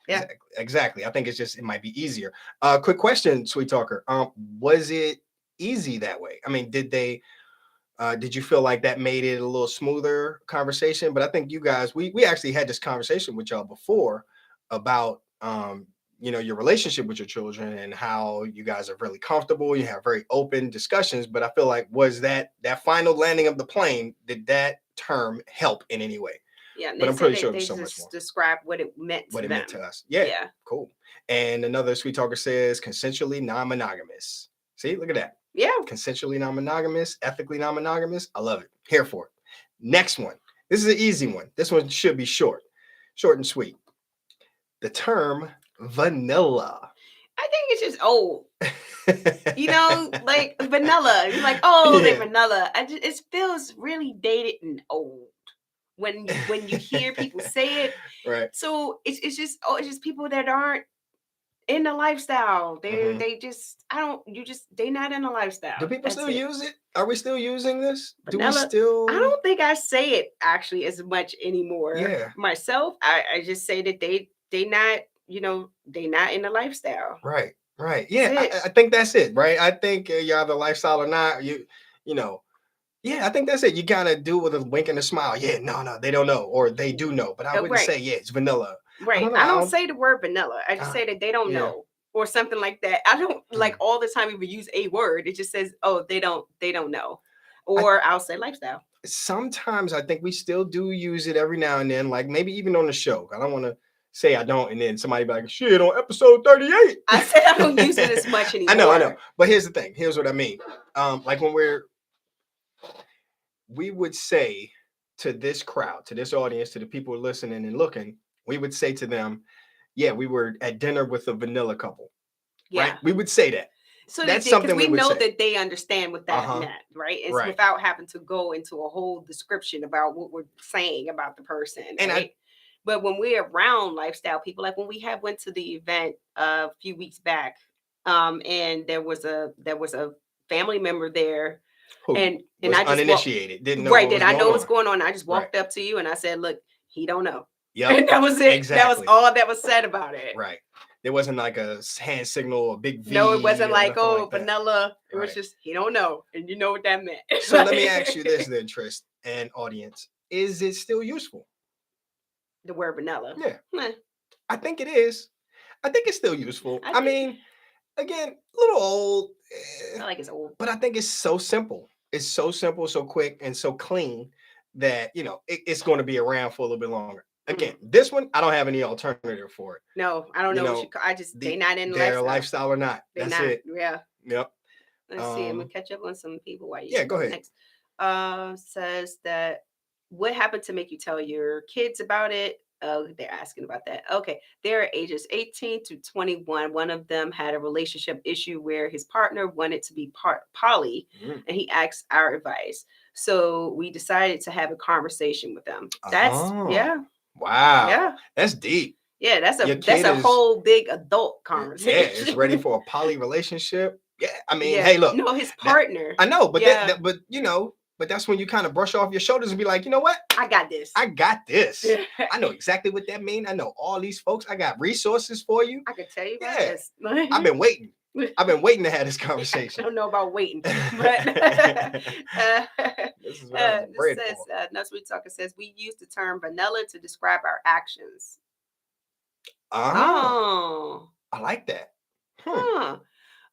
[SPEAKER 1] Yeah.
[SPEAKER 2] Exactly. I think it might be easier. Quick question, Sweet Talker. Was it easy that way? I mean, did you feel like that made it a little smoother conversation? But I think you guys, we actually had this conversation with y'all before about, you know, your relationship with your children and how you guys are really comfortable. You have very open discussions, but I feel like was that final landing of the plane, did that term help in any way?
[SPEAKER 1] Yeah,
[SPEAKER 2] but I'm pretty sure there's so much more.
[SPEAKER 1] Describe what it meant to them.
[SPEAKER 2] What it meant to us. Yeah. Cool. And another Sweet Talker says consensually non-monogamous. See, look at that.
[SPEAKER 1] Yeah.
[SPEAKER 2] Consensually non-monogamous, ethically non-monogamous. I love it. Here for it. Next one. This is an easy one. This one should be short and sweet. The term vanilla.
[SPEAKER 1] I think it's just old. You know, like vanilla. You're like, they're vanilla. It feels really dated and old when you hear people say it.
[SPEAKER 2] Right.
[SPEAKER 1] So it's just people that aren't in the lifestyle. They're not in the lifestyle.
[SPEAKER 2] Do people still use it? Are we still using this?
[SPEAKER 1] Vanilla,
[SPEAKER 2] do we still?
[SPEAKER 1] I don't think I say it actually as much anymore.
[SPEAKER 2] Yeah.
[SPEAKER 1] Myself, I just say that they not, you know, they not in the lifestyle.
[SPEAKER 2] Right. Yeah, I think that's it, right? I think you're either lifestyle or not. You know. Yeah, I think that's it. You gotta do it with a wink and a smile. Yeah, no, they don't know, or they do know, but I wouldn't say it's vanilla.
[SPEAKER 1] Right. I don't say the word vanilla. I just say that they don't know, or something like that. I don't like all the time even use a word. It just says, they don't know, or I'll say lifestyle.
[SPEAKER 2] Sometimes I think we still do use it every now and then, like maybe even on the show. I don't want to say I don't, and then somebody be like, shit, on episode 38.
[SPEAKER 1] I said I don't use it as much anymore.
[SPEAKER 2] I know. But here's the thing. Here's what I mean. Like when we would say to this crowd, to this audience, to the people listening and looking, we would say to them, yeah, we were at dinner with a vanilla couple, right?
[SPEAKER 1] Yeah.
[SPEAKER 2] We would say that.
[SPEAKER 1] So they
[SPEAKER 2] That's
[SPEAKER 1] did, because
[SPEAKER 2] something we
[SPEAKER 1] we
[SPEAKER 2] would
[SPEAKER 1] know
[SPEAKER 2] say.
[SPEAKER 1] that they understand what that
[SPEAKER 2] Uh-huh.
[SPEAKER 1] meant, right? It's
[SPEAKER 2] Right.
[SPEAKER 1] without having to go into a whole description about what we're saying about the person,
[SPEAKER 2] And
[SPEAKER 1] right? But when we're around lifestyle people, like when we went to the event a few weeks back, and there was a family member there,
[SPEAKER 2] who
[SPEAKER 1] and
[SPEAKER 2] was
[SPEAKER 1] I just walked
[SPEAKER 2] uninitiated, didn't know
[SPEAKER 1] right.
[SPEAKER 2] what
[SPEAKER 1] Did
[SPEAKER 2] was
[SPEAKER 1] I
[SPEAKER 2] going
[SPEAKER 1] know what's
[SPEAKER 2] on.
[SPEAKER 1] going on? I just
[SPEAKER 2] Right.
[SPEAKER 1] walked up to you and I said, "Look, he don't know."
[SPEAKER 2] Yep.
[SPEAKER 1] And that was it. That was
[SPEAKER 2] Exactly.
[SPEAKER 1] all that was said about it.
[SPEAKER 2] Right. There wasn't like a hand signal or a big V.
[SPEAKER 1] No, it wasn't
[SPEAKER 2] or
[SPEAKER 1] like,
[SPEAKER 2] nothing
[SPEAKER 1] oh,
[SPEAKER 2] like that.
[SPEAKER 1] vanilla. It was
[SPEAKER 2] Right.
[SPEAKER 1] just, he don't know. And you know what that meant.
[SPEAKER 2] So let me ask you this then, Trish and audience. Is it still useful?
[SPEAKER 1] The word vanilla.
[SPEAKER 2] Yeah.
[SPEAKER 1] Meh.
[SPEAKER 2] I think it is. I think it's still useful. I mean, again, a little old.
[SPEAKER 1] I like it's old.
[SPEAKER 2] But I think it's so simple. It's so simple, so quick, and so clean that, you know, it's going to be around for a little bit longer. Again, this one, I don't have any alternative for it.
[SPEAKER 1] No, I don't know what you call. I just, they not in
[SPEAKER 2] their
[SPEAKER 1] lifestyle.
[SPEAKER 2] lifestyle or not.
[SPEAKER 1] They
[SPEAKER 2] That's
[SPEAKER 1] not.
[SPEAKER 2] it.
[SPEAKER 1] Yeah.
[SPEAKER 2] Yep.
[SPEAKER 1] Let's see. I'm gonna catch up on some people while you.
[SPEAKER 2] Yeah, go ahead.
[SPEAKER 1] Next. Says that what happened to make you tell your kids about it? Oh, they're asking about that. Okay, they're ages 18 to 21. One of them had a relationship issue where his partner wanted to be poly, and he asked our advice. So we decided to have a conversation with them. That's yeah.
[SPEAKER 2] Wow.
[SPEAKER 1] Yeah.
[SPEAKER 2] That's deep.
[SPEAKER 1] Yeah, that's a whole big adult conversation.
[SPEAKER 2] Yeah, it's ready for a poly relationship. Yeah, I mean,
[SPEAKER 1] Yeah.
[SPEAKER 2] hey, look.
[SPEAKER 1] No, his partner.
[SPEAKER 2] I know, but
[SPEAKER 1] yeah.
[SPEAKER 2] but you know, but that's when you kind of brush off your shoulders and be like, you know what?
[SPEAKER 1] I got this.
[SPEAKER 2] I got this. I know exactly what that means. I know all these folks. I got resources for you.
[SPEAKER 1] I can tell you about this.
[SPEAKER 2] I've been waiting. I've been waiting to have this conversation.
[SPEAKER 1] I don't know about waiting, but
[SPEAKER 2] this is what I'm afraid
[SPEAKER 1] for. No Sweet Talker says we use the term vanilla to describe our actions.
[SPEAKER 2] Oh, I like that.
[SPEAKER 1] Huh.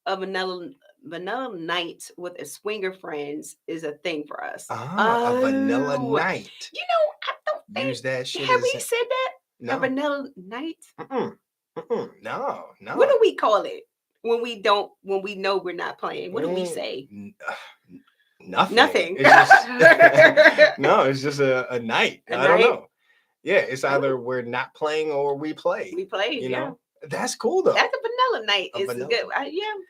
[SPEAKER 1] A vanilla night with a swinger friends is a thing for us.
[SPEAKER 2] A vanilla night.
[SPEAKER 1] You know, I don't think
[SPEAKER 2] use that shit.
[SPEAKER 1] Have we said that?
[SPEAKER 2] No.
[SPEAKER 1] A vanilla night?
[SPEAKER 2] No.
[SPEAKER 1] What do we call it when we know we're not playing? What do we say?
[SPEAKER 2] Nothing. It's just, no, it's just a night. I don't know. Yeah, it's either we're not playing or we play.
[SPEAKER 1] We play,
[SPEAKER 2] you know. That's cool though.
[SPEAKER 1] That's a vanilla night. It's good.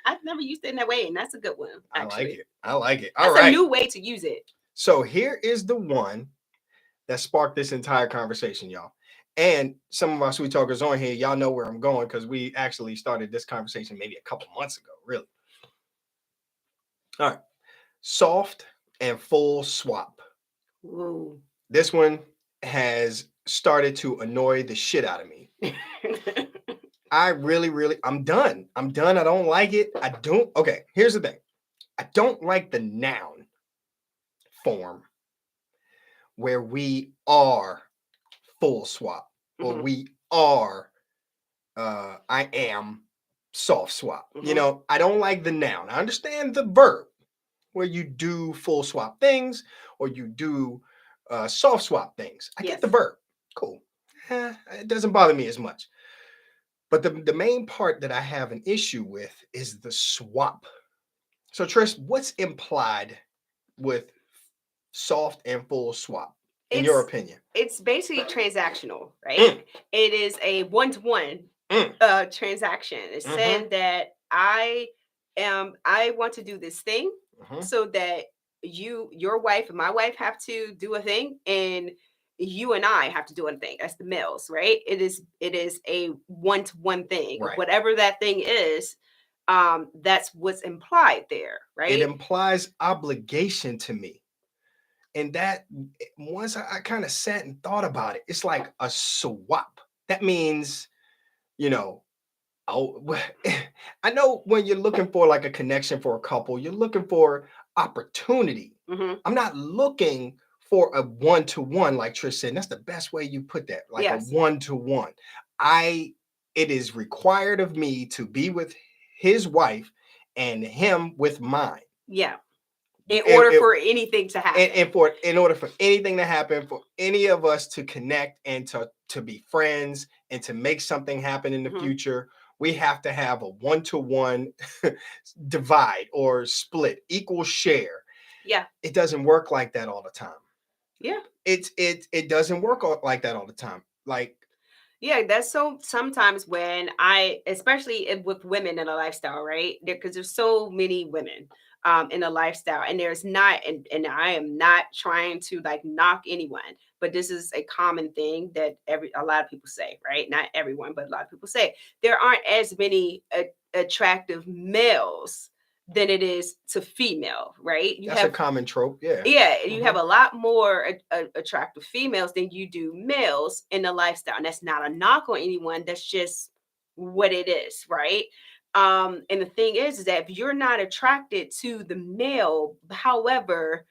[SPEAKER 1] I've never used it in that way, and that's a good one. Actually.
[SPEAKER 2] I like it.
[SPEAKER 1] That's a new way to use it.
[SPEAKER 2] So here is the one that sparked this entire conversation, y'all. And some of our Sweet Talkers on here, y'all know where I'm going because we actually started this conversation maybe a couple months ago, really. All right. Soft and full swap.
[SPEAKER 1] Ooh.
[SPEAKER 2] This one has started to annoy the shit out of me. I really, I'm done. I don't like it. Okay, here's the thing. I don't like the noun form where we are full swap or we are, I am soft swap. You know, I don't like the noun. I understand the verb where you do full swap things or you do soft swap things. I get the verb. Cool. It doesn't bother me as much. But the main part that I have an issue with is the swap. So Trish, what's implied with soft and full swap, in your opinion?
[SPEAKER 1] It's basically transactional, right? It is a one-to-one transaction. It's saying that I want to do this thing so that your wife and my wife have to do a thing, and you and I have to do a thing. That's the males, right? It is a one-to-one thing. Right. Whatever that thing is, that's what's implied there, right?
[SPEAKER 2] It implies obligation to me. And that once I kind of sat and thought about it, it's like a swap. That means, you know, I know when you're looking for like a connection for a couple, you're looking for opportunity. I'm not looking for a one-to-one, like Trish said. That's the best way you put that, like a one-to-one. It is required of me to be with his wife and him with mine.
[SPEAKER 1] Yeah. In order for anything to happen.
[SPEAKER 2] In order for anything to happen, for any of us to connect and to be friends and to make something happen in the future, we have to have a one-to-one divide or split, equal share.
[SPEAKER 1] Yeah.
[SPEAKER 2] It doesn't work like that all the time.
[SPEAKER 1] Yeah.
[SPEAKER 2] It doesn't work like that all the time. Like,
[SPEAKER 1] Yeah, that's so sometimes when especially with women in a lifestyle, right? Because there's so many women in a lifestyle, and there's not, and I am not trying to like knock anyone, but this is a common thing that a lot of people say, right? Not everyone, but a lot of people say there aren't as many attractive males than it is to female, right?
[SPEAKER 2] That's a common trope. Yeah.
[SPEAKER 1] Yeah, you have a lot more attractive females than you do males in the lifestyle. And that's not a knock on anyone. That's just what it is, right? And the thing is that if you're not attracted to the male, however,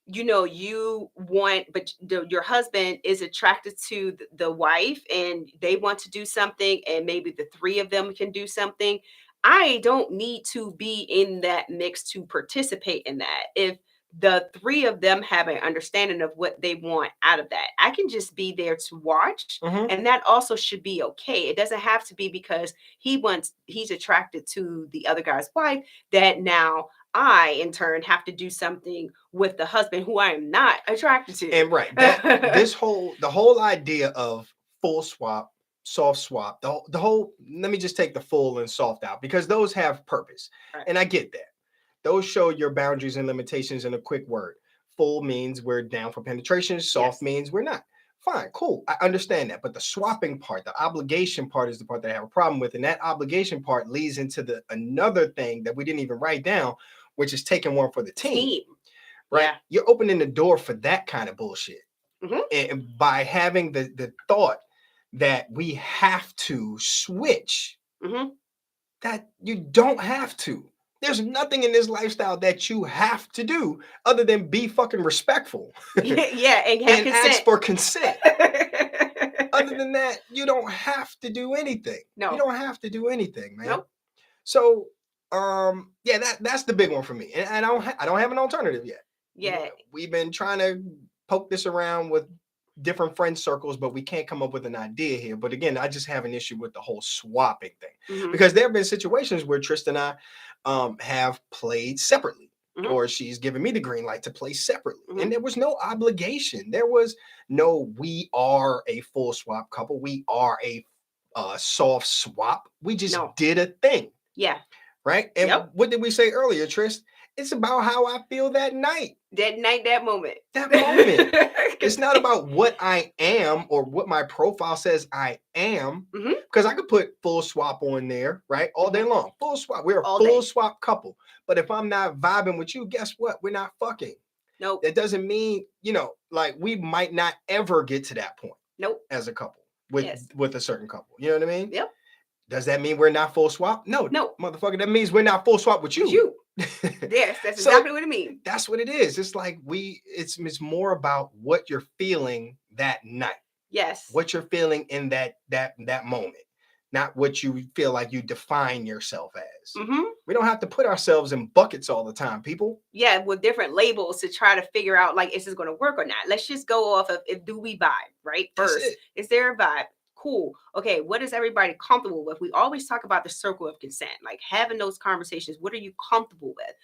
[SPEAKER 1] you want, but your husband is attracted to the wife and they want to do something, and maybe the three of them can do something. I don't need to be in that mix to participate in that. If the three of them have an understanding of what they want out of that, I can just be there to watch. And that also should be okay. It doesn't have to be because he's attracted to the other guy's wife that now I, in turn, have to do something with the husband who I am not attracted to.
[SPEAKER 2] And right, the whole idea of full swap, soft swap, the whole. Let me just take the full and soft out because those have purpose,
[SPEAKER 1] Right.
[SPEAKER 2] and I get that. Those show your boundaries and limitations in a quick word. Full means we're down for penetration. Soft means we're not. Fine, cool. I understand that. But the swapping part, the obligation part is the part that I have a problem with. And that obligation part leads into another thing that we didn't even write down, which is taking one for the team. Right? Yeah. You're opening the door for that kind of bullshit. And by having the thought that we have to switch, that you don't have to. There's nothing in this lifestyle that you have to do other than be fucking respectful.
[SPEAKER 1] Yeah, and
[SPEAKER 2] ask for consent. Other than that, you don't have to do anything. No. You don't have to do anything, man. Nope. So, yeah, that's the big one for me. And I don't have an alternative yet. Yeah. We've been trying to poke this around with different friend circles, but we can't come up with an idea here. But again, I just have an issue with the whole swapping thing because there have been situations where Tristan and I have played separately, or she's given me the green light to play separately, and there was no obligation. There was no, we are a full swap couple. We are a soft swap. We just did a thing. Yeah. Right. And what did we say earlier, Tris? It's about how I feel that night.
[SPEAKER 1] That moment.
[SPEAKER 2] That moment. It's not about what I am or what my profile says I am. Because I could put full swap on there, right? All day long. Full swap. We're a full swap couple. But if I'm not vibing with you, guess what? We're not fucking. Nope. That doesn't mean, like we might not ever get to that point. Nope. As a couple. With a certain couple. You know what I mean? Yep. Does that mean we're not full swap? No. Motherfucker, that means we're not full swap with you.
[SPEAKER 1] Yes, that's exactly what it means.
[SPEAKER 2] That's what it is. It's like it's more about what you're feeling that night. Yes. What you're feeling in that moment. Not what you feel like you define yourself as. We don't have to put ourselves in buckets all the time, people.
[SPEAKER 1] Yeah, with different labels to try to figure out like, is this going to work or not? Let's just go off of do we vibe, right? First, is there a vibe? Cool. Okay, what is everybody comfortable with? We always talk about the circle of consent, like having those conversations. What are you comfortable with?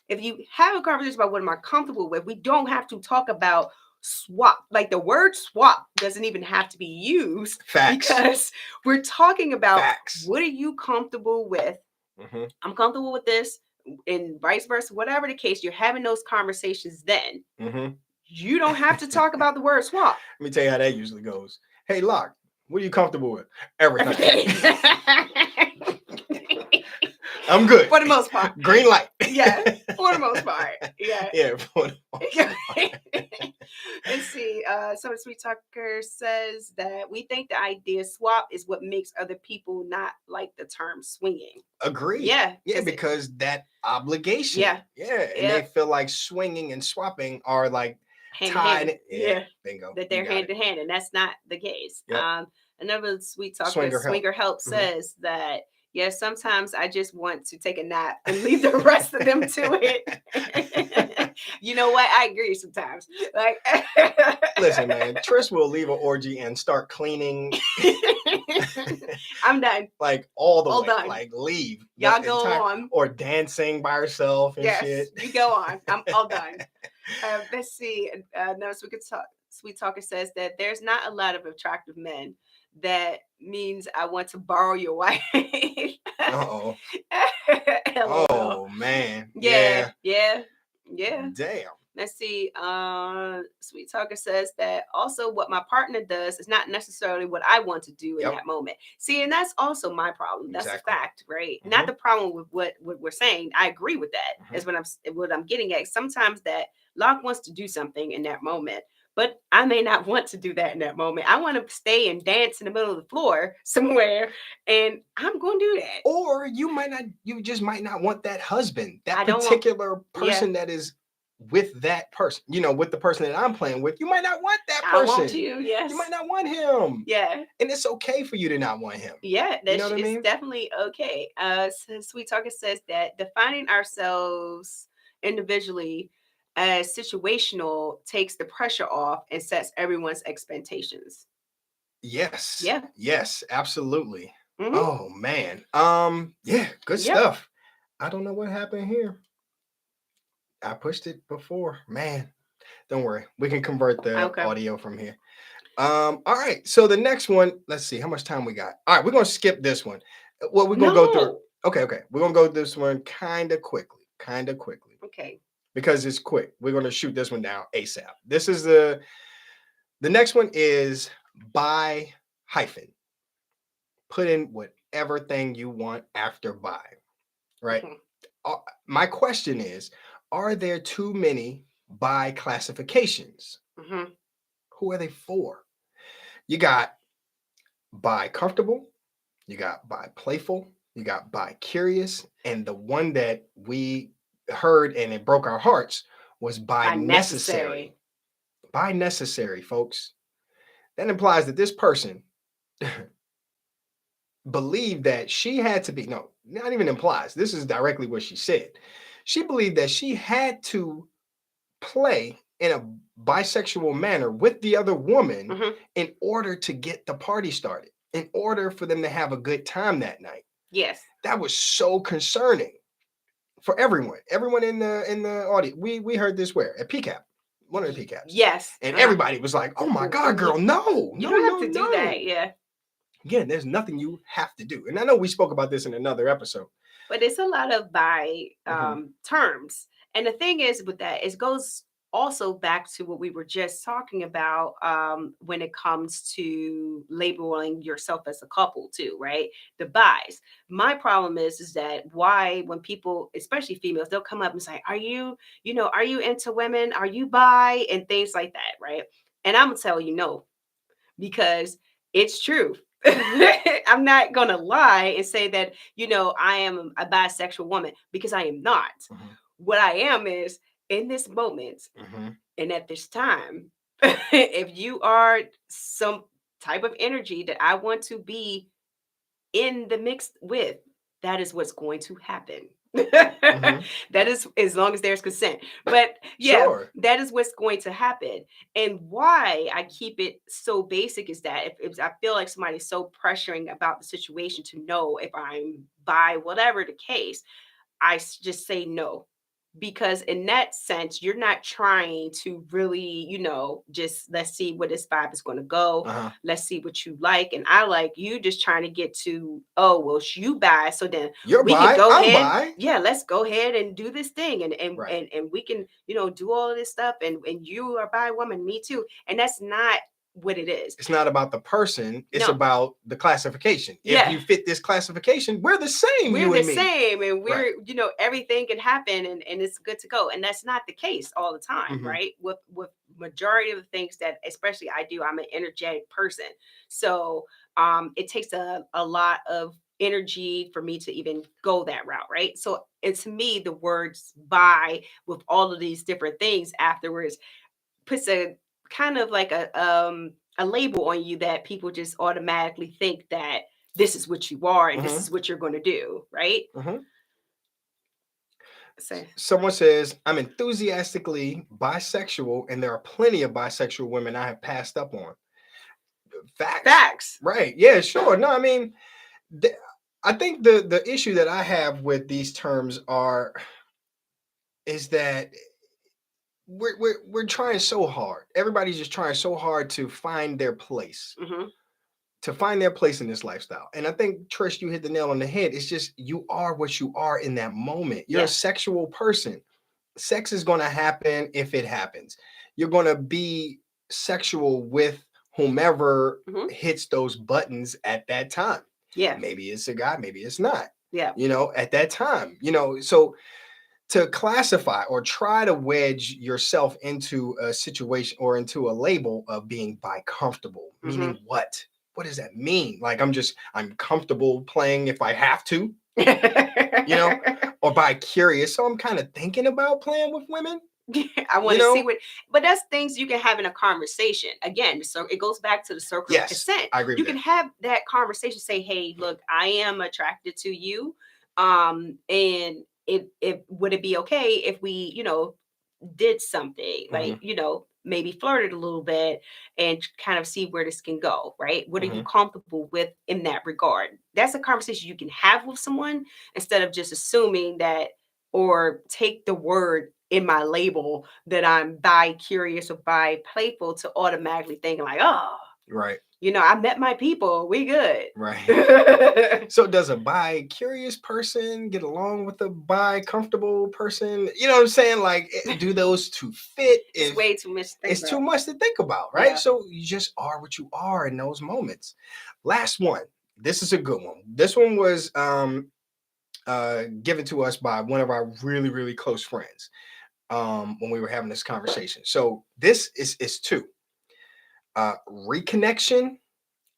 [SPEAKER 1] If you have a conversation about what am I comfortable with, we don't have to talk about swap. Like the word swap doesn't even have to be used. Facts. Because we're talking about what are you comfortable with? I'm comfortable with this, and vice versa, whatever the case, you're having those conversations then. You don't have to talk about the word swap.
[SPEAKER 2] Let me tell you how that usually goes. Hey, Locke, what are you comfortable with? Everything. I'm good.
[SPEAKER 1] For the most part.
[SPEAKER 2] Green light.
[SPEAKER 1] Yeah, for the most part. Yeah.
[SPEAKER 2] Yeah, for the most part.
[SPEAKER 1] Let's see. So Sweet Talker says that we think the idea swap is what makes other people not like the term swinging.
[SPEAKER 2] Agree. Yeah. Yeah, because that obligation. Yeah. Yeah. And they feel like swinging and swapping are like tied.
[SPEAKER 1] Yeah. Bingo. That they're hand to hand, and that's not the case. Yep. Another Sweet Talker, Swinger Help says that sometimes I just want to take a nap and leave the rest of them to it. You know what? I agree sometimes. Like,
[SPEAKER 2] listen, man, Trish will leave an orgy and start cleaning.
[SPEAKER 1] I'm done.
[SPEAKER 2] Like all the way. Done. Like leave.
[SPEAKER 1] Y'all go on.
[SPEAKER 2] Or dancing by herself and shit.
[SPEAKER 1] You go on. I'm all done. Let's see. No, Sweet Talker says that there's not a lot of attractive men. that means I want to borrow your wife.
[SPEAKER 2] Uh-oh.
[SPEAKER 1] LOL.
[SPEAKER 2] Oh man.
[SPEAKER 1] Yeah,
[SPEAKER 2] Yeah.
[SPEAKER 1] yeah, yeah.
[SPEAKER 2] Damn.
[SPEAKER 1] Let's see. Sweet Talker says that also what my partner does is not necessarily what I want to do in
[SPEAKER 2] Yep.
[SPEAKER 1] that moment. See, and that's also my problem. That's a
[SPEAKER 2] Exactly.
[SPEAKER 1] fact, right? Not the problem with what we're saying. I agree with that. Is what I'm getting at. Sometimes that Locke wants to do something in that moment, but I may not want to do that in that moment. I want to stay and dance in the middle of the floor somewhere, and I'm going to do that.
[SPEAKER 2] Or you just might not want that husband, that
[SPEAKER 1] I don't want-
[SPEAKER 2] particular person that is with that person, with the person that I'm playing with. You might not want that
[SPEAKER 1] I
[SPEAKER 2] person.
[SPEAKER 1] want you, yes.
[SPEAKER 2] You might not want him.
[SPEAKER 1] Yeah.
[SPEAKER 2] And it's okay for you to not want him.
[SPEAKER 1] Yeah,
[SPEAKER 2] You know what I
[SPEAKER 1] it's
[SPEAKER 2] mean?
[SPEAKER 1] definitely okay. So Sweet Talker says that defining ourselves individually as situational takes the pressure off and sets everyone's expectations.
[SPEAKER 2] Yes.
[SPEAKER 1] Yeah.
[SPEAKER 2] Yes, absolutely.
[SPEAKER 1] Mhm.
[SPEAKER 2] Oh man. Yeah, good
[SPEAKER 1] Yep.
[SPEAKER 2] stuff. I don't know what happened here. I pushed it before. Man, don't worry. We can convert the audio from here. All right. So the next one, let's see how much time we got. All right, we're gonna skip this one. Well, we're gonna go through. Okay. We're gonna go through this one kind of quickly.
[SPEAKER 1] Okay.
[SPEAKER 2] Because it's quick. We're gonna shoot this one down ASAP. This is the next one is by hyphen. Put in whatever thing you want after by. Right. My question is, are there too many by classifications? Who are they for? You got by comfortable, you got by playful, you got by curious, and the one that we heard and it broke our hearts was by necessary. By necessary, folks. That implies that this person believed that she had to be, no, not even implies. This is directly what she said. She believed that she had to play in a bisexual manner with the other woman in order to get the party started, in order for them to have a good time that night.
[SPEAKER 1] Yes.
[SPEAKER 2] That was so concerning for everyone. Everyone in the audience. We heard this where? At PCAP. One of the PCAPs.
[SPEAKER 1] Yes.
[SPEAKER 2] And everybody was like, oh my God, girl, no.
[SPEAKER 1] You don't have to do that. Yeah.
[SPEAKER 2] Again, there's nothing you have to do. And I know we spoke about this in another episode.
[SPEAKER 1] But it's a lot of by terms. And the thing is with that, it goes also back to what we were just talking about when it comes to labeling yourself as a couple too, right? The buys. My problem is that why when people, especially females, they'll come up and say, are you into women? Are you bi? And things like that, right? And I'm gonna tell you no, because it's true. I'm not gonna lie and say that I am a bisexual woman, because I am not. What I am is in this moment and at this time. If you are some type of energy that I want to be in the mix with, that is what's going to happen. That is, as long as there's consent. But yeah, sure. That is what's going to happen. And why I keep it so basic is that if I feel like somebody's so pressuring about the situation to know if I'm bi, whatever the case, I just say no. Because in that sense, you're not trying to really, just let's see where this vibe is going to go. Let's see what you like. And I like you just trying to get to, oh, well, you bi. So then we can go ahead. Bi. Yeah, let's go ahead and do this thing. And we can, do all of this stuff. And you are bi woman, me too. And that's not what it is.
[SPEAKER 2] It's not about the person. It's about the classification. If you fit this classification, we're the same.
[SPEAKER 1] We're the same, and we're everything can happen, and it's good to go. And that's not the case all the time, right? With majority of the things that, especially I do, I'm an energetic person, so it takes a lot of energy for me to even go that route, right? So it's, to me, the words "bi" with all of these different things afterwards puts a kind of like a label on you that people just automatically think that this is what you are and this is what you're going to do, right?
[SPEAKER 2] Someone says, I'm enthusiastically bisexual, and there are plenty of bisexual women I have passed up on. Facts. Right. Yeah, sure. No, I mean, I think the issue that I have with these terms is that we're trying so hard. Everybody's just trying so hard to find their place. to find their place in this lifestyle. And I think, Trish, you hit the nail on the head. It's just you are what you are in that moment. You're a
[SPEAKER 1] Yes.
[SPEAKER 2] sexual person. Sex is going to happen if it happens. You're going to be sexual with whomever hits those buttons at that time.
[SPEAKER 1] Yeah.
[SPEAKER 2] Maybe it's a guy, maybe it's not.
[SPEAKER 1] Yeah.
[SPEAKER 2] At that time, so to classify or try to wedge yourself into a situation or into a label of being bi comfortable, meaning what? What does that mean? Like I'm comfortable playing if I have to, or bi curious. So I'm kind of thinking about playing with women.
[SPEAKER 1] I want to see but that's things you can have in a conversation. Again, so it goes back to the circle of consent.
[SPEAKER 2] I agree.
[SPEAKER 1] You can have that conversation, say, hey, look, I am attracted to you. And it would it be okay if we, did something like, maybe flirted a little bit and kind of see where this can go, right? What are you comfortable with in that regard? That's a conversation you can have with someone instead of just assuming that or take the word in my label that I'm bi curious or bi playful to automatically think like, oh,
[SPEAKER 2] right.
[SPEAKER 1] I met my people. We good.
[SPEAKER 2] Right. So does a bi curious person get along with a bi comfortable person? You know what I'm saying? Like, do those two fit?
[SPEAKER 1] It's way too much to think
[SPEAKER 2] about. It's too much to think about, right?
[SPEAKER 1] Yeah.
[SPEAKER 2] So you just are what you are in those moments. Last one. This is a good one. This one was given to us by one of our really, really close friends when we were having this conversation. So this is two. Reconnection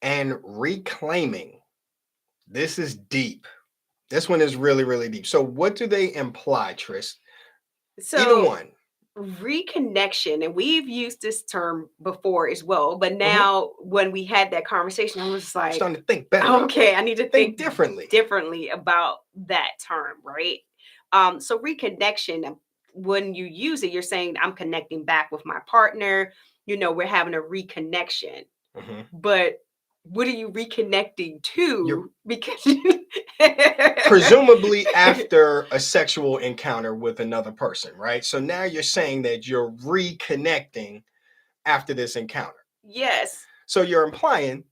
[SPEAKER 2] and reclaiming. This is deep. This one is really, really deep. So what do they imply, Tris?
[SPEAKER 1] So
[SPEAKER 2] either one.
[SPEAKER 1] Reconnection, and we've used this term before as well, but now when we had that conversation, I was like,
[SPEAKER 2] starting to think better.
[SPEAKER 1] Okay, I need to think
[SPEAKER 2] differently
[SPEAKER 1] about that term, right? So reconnection, when you use it, you're saying I'm connecting back with my partner. We're having a reconnection. But what are you reconnecting to? Because
[SPEAKER 2] presumably after a sexual encounter with another person, right? So now you're saying that you're reconnecting after this encounter.
[SPEAKER 1] Yes.
[SPEAKER 2] So you're implying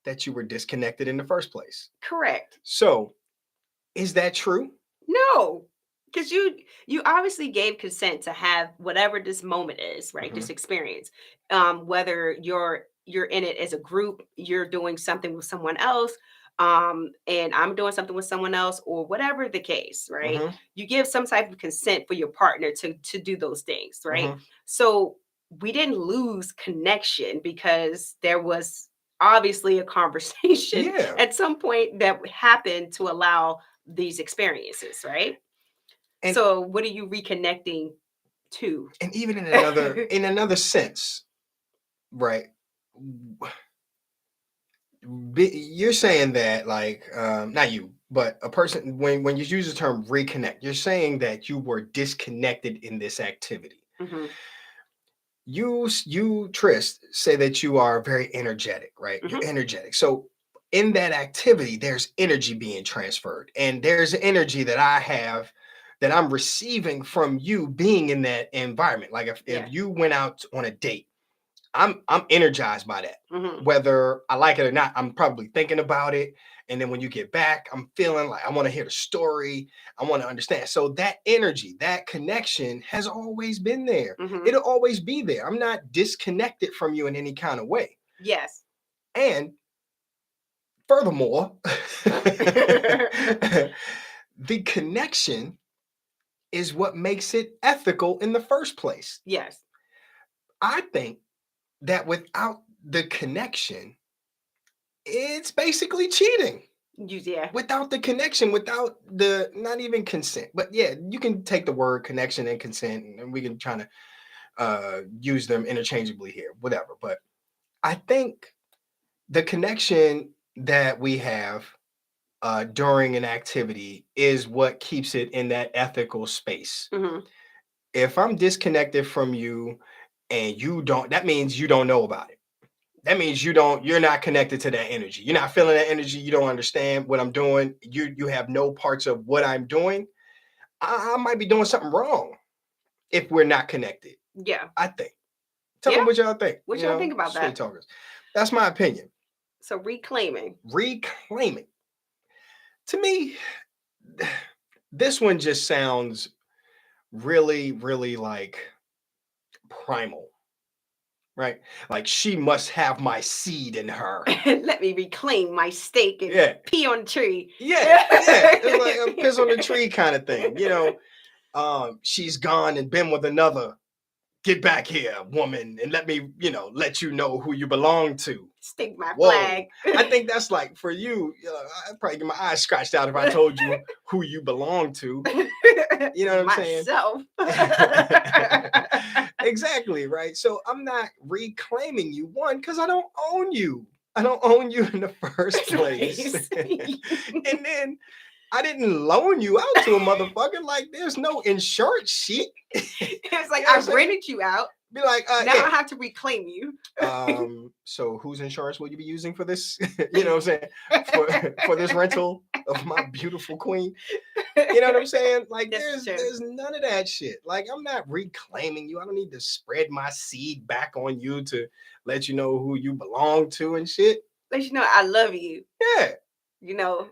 [SPEAKER 2] that you were disconnected in the first place.
[SPEAKER 1] Correct.
[SPEAKER 2] So is that true?
[SPEAKER 1] No. Because you obviously gave consent to have whatever this moment is, right? This experience. Whether you're in it as a group, you're doing something with someone else, and I'm doing something with someone else, or whatever the case, right? You give some type of consent for your partner to do those things, right? So we didn't lose connection because there was obviously a conversation at some point that happened to allow these experiences, right? And so what are you reconnecting to?
[SPEAKER 2] And even in another sense, right? You're saying that, like, not you, but a person, when you use the term reconnect, you're saying that you were disconnected in this activity. You Tris, say that you are very energetic, right? You're energetic. So in that activity, there's energy being transferred, and there's energy that I have that I'm receiving from you being in that environment. Like if you went out on a date, I'm energized by that. Whether I like it or not, I'm probably thinking about it. And then when you get back, I'm feeling like I want to hear the story. I want to understand. So that energy, that connection has always been there. It'll always be there. I'm not disconnected from you in any kind of way.
[SPEAKER 1] Yes.
[SPEAKER 2] And furthermore, the connection is what makes it ethical in the first place.
[SPEAKER 1] Yes.
[SPEAKER 2] I think that without the connection, it's basically cheating.
[SPEAKER 1] Yeah.
[SPEAKER 2] Without the connection, without the not even consent. But yeah, you can take the word connection and consent, and we can try to use them interchangeably here, whatever. But I think the connection that we have during an activity is what keeps it in that ethical space. If I'm disconnected from you and you don't, that means you don't know about it. That means you're not connected to that energy. You're not feeling that energy. You don't understand what I'm doing. You have no parts of what I'm doing. I might be doing something wrong if we're not connected.
[SPEAKER 1] Yeah.
[SPEAKER 2] I think. Tell me what y'all think.
[SPEAKER 1] What y'all think about
[SPEAKER 2] Sweet
[SPEAKER 1] that?
[SPEAKER 2] Talkers. That's my opinion.
[SPEAKER 1] So reclaiming.
[SPEAKER 2] Reclaiming. To me, this one just sounds really, really like primal, right? Like she must have my seed in her.
[SPEAKER 1] Let me reclaim my stake and pee on the tree.
[SPEAKER 2] Yeah. It's like a piss on the tree kind of thing. She's gone and been with another. Get back here, woman, and let me, let you know who you belong to.
[SPEAKER 1] Stake my flag.
[SPEAKER 2] I think that's like for you, I'd probably get my eyes scratched out if I told you who you belong to. You know what I'm saying?
[SPEAKER 1] Myself.
[SPEAKER 2] Exactly, right? So I'm not reclaiming you, one, because I don't own you. I don't own you in the first place. And then I didn't loan you out to a motherfucker. Like, there's no insurance sheet.
[SPEAKER 1] It's like, I rented you out.
[SPEAKER 2] Be like,
[SPEAKER 1] now I have to reclaim you.
[SPEAKER 2] So whose insurance will you be using for this? You know what I'm saying? For this rental of my beautiful queen. You know what I'm saying? Like, there's none of that shit. Like, I'm not reclaiming you. I don't need to spread my seed back on you to let you know who you belong to and shit.
[SPEAKER 1] Let you know I love you.
[SPEAKER 2] Yeah.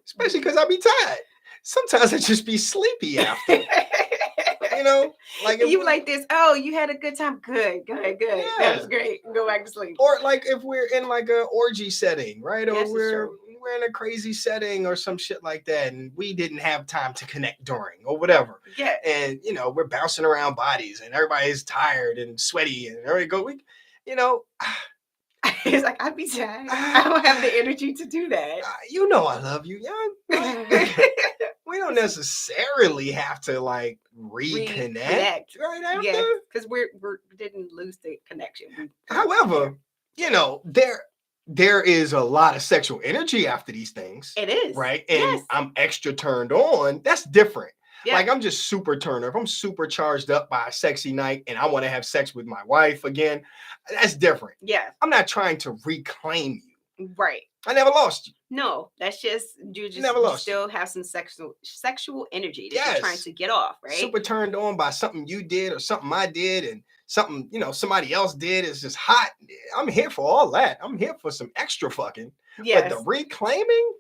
[SPEAKER 2] Especially because I be tired. Sometimes I just be sleepy after. Like
[SPEAKER 1] you like this. Oh, you had a good time. Good. Yeah. That was great. Go back to sleep.
[SPEAKER 2] Or like if we're in like a orgy setting, right? Or we're in a crazy setting or some shit like that, and we didn't have time to connect during or whatever.
[SPEAKER 1] Yeah.
[SPEAKER 2] And we're bouncing around bodies, and everybody's tired and sweaty, and everybody go.
[SPEAKER 1] It's like, I'd be tired. I don't have the energy to do that.
[SPEAKER 2] I love you, young. We don't necessarily have to like reconnect right after.
[SPEAKER 1] Yeah, because we didn't lose the connection.
[SPEAKER 2] However, there is a lot of sexual energy after these things.
[SPEAKER 1] It is.
[SPEAKER 2] Right? And I'm extra turned on. That's different. Yeah. Like, I'm just super turned on. If I'm super charged up by a sexy night and I want to have sex with my wife again, that's different.
[SPEAKER 1] Yeah.
[SPEAKER 2] I'm not trying to reclaim you.
[SPEAKER 1] Right.
[SPEAKER 2] I never lost you.
[SPEAKER 1] No, that's just you still have some sexual energy that you're trying to get off, right?
[SPEAKER 2] Super turned on by something you did or something I did and something, somebody else did. It's just hot. I'm here for all that. I'm here for some extra fucking. Yes. But the reclaiming?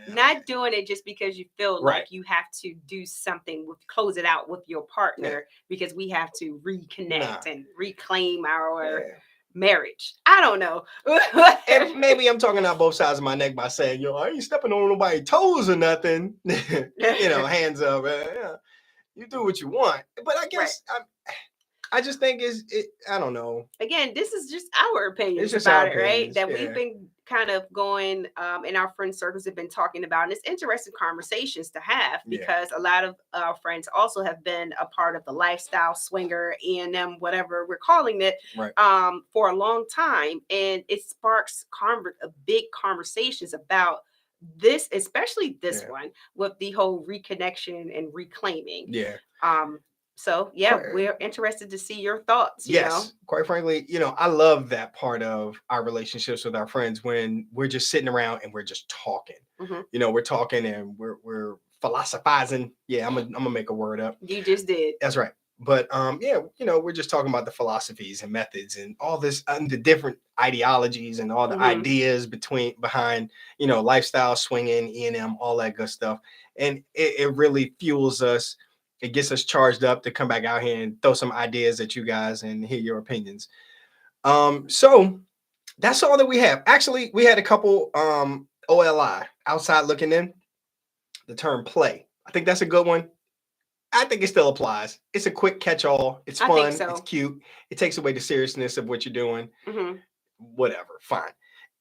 [SPEAKER 1] Not doing it just because you feel like you have to do something close it out with your partner because we have to reconnect and reclaim our marriage. I don't know.
[SPEAKER 2] And maybe I'm talking out both sides of my neck by saying, I ain't stepping on nobody's toes or nothing. Hands up. You do what you want. But I guess I just think I don't know.
[SPEAKER 1] Again, this is just our opinions about it, right? That we've been kind of going in our friend circles have been talking about, and it's interesting conversations to have because a lot of our friends also have been a part of the lifestyle swinger E&M, whatever we're calling it, for a long time, and it sparks big conversations about this, especially this one with the whole reconnection and reclaiming.
[SPEAKER 2] Yeah.
[SPEAKER 1] So we're interested to see your thoughts.
[SPEAKER 2] Yes, quite frankly, I love that part of our relationships with our friends when we're just sitting around and we're just talking. Mm-hmm. We're talking and we're philosophizing. Yeah, I'm gonna make a word up.
[SPEAKER 1] You just did.
[SPEAKER 2] That's right. But we're just talking about the philosophies and methods and all this and the different ideologies and all the ideas behind lifestyle, swinging, E&M, all that good stuff. And it really fuels us. It gets us charged up to come back out here and throw some ideas at you guys and hear your opinions. So that's all that we have. Actually, we had a couple OLI, outside looking in. The term play. I think that's a good one. I think it still applies. It's a quick catch-all. It's fun. It's cute. It takes away the seriousness of what you're doing. Mm-hmm. Whatever. Fine.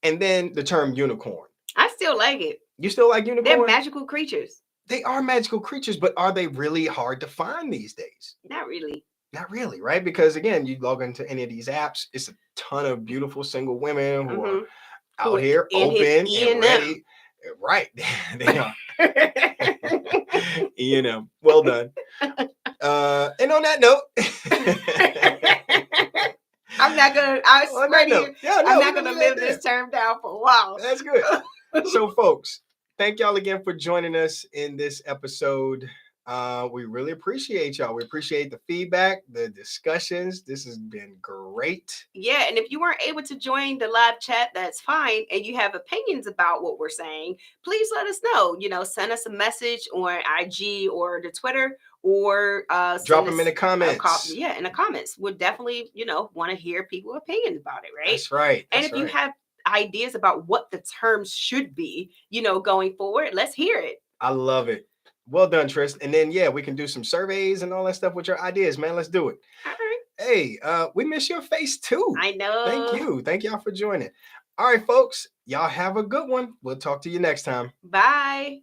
[SPEAKER 2] And then the term unicorn.
[SPEAKER 1] I still like it.
[SPEAKER 2] You still like unicorn?
[SPEAKER 1] They're magical creatures.
[SPEAKER 2] They are magical creatures, but are they really hard to find these days?
[SPEAKER 1] Not really.
[SPEAKER 2] Not really, right? Because again, you log into any of these apps, it's a ton of beautiful single women who are out here open and ready. Right. They are. Well done. And on that note,
[SPEAKER 1] I'm not gonna live this term down for a while.
[SPEAKER 2] That's good. So folks, thank y'all again for joining us in this episode We really appreciate y'all. We appreciate the feedback, the discussions. This has been great.
[SPEAKER 1] Yeah, and if you weren't able to join the live chat, that's fine. And you have opinions about what we're saying, please let us know. Send us a message on IG or the Twitter, or
[SPEAKER 2] drop them in the comments.
[SPEAKER 1] In the comments. We'll definitely, want to hear people's opinions about it, right?
[SPEAKER 2] That's right.
[SPEAKER 1] And if you have ideas about what the terms should be, going forward, let's hear it.
[SPEAKER 2] I love it. Well done, Tristan. And then, we can do some surveys and all that stuff with your ideas, man. Let's do it.
[SPEAKER 1] All right.
[SPEAKER 2] Hey, we miss your face too.
[SPEAKER 1] I know.
[SPEAKER 2] Thank you. Thank y'all for joining. All right, folks. Y'all have a good one. We'll talk to you next time.
[SPEAKER 1] Bye.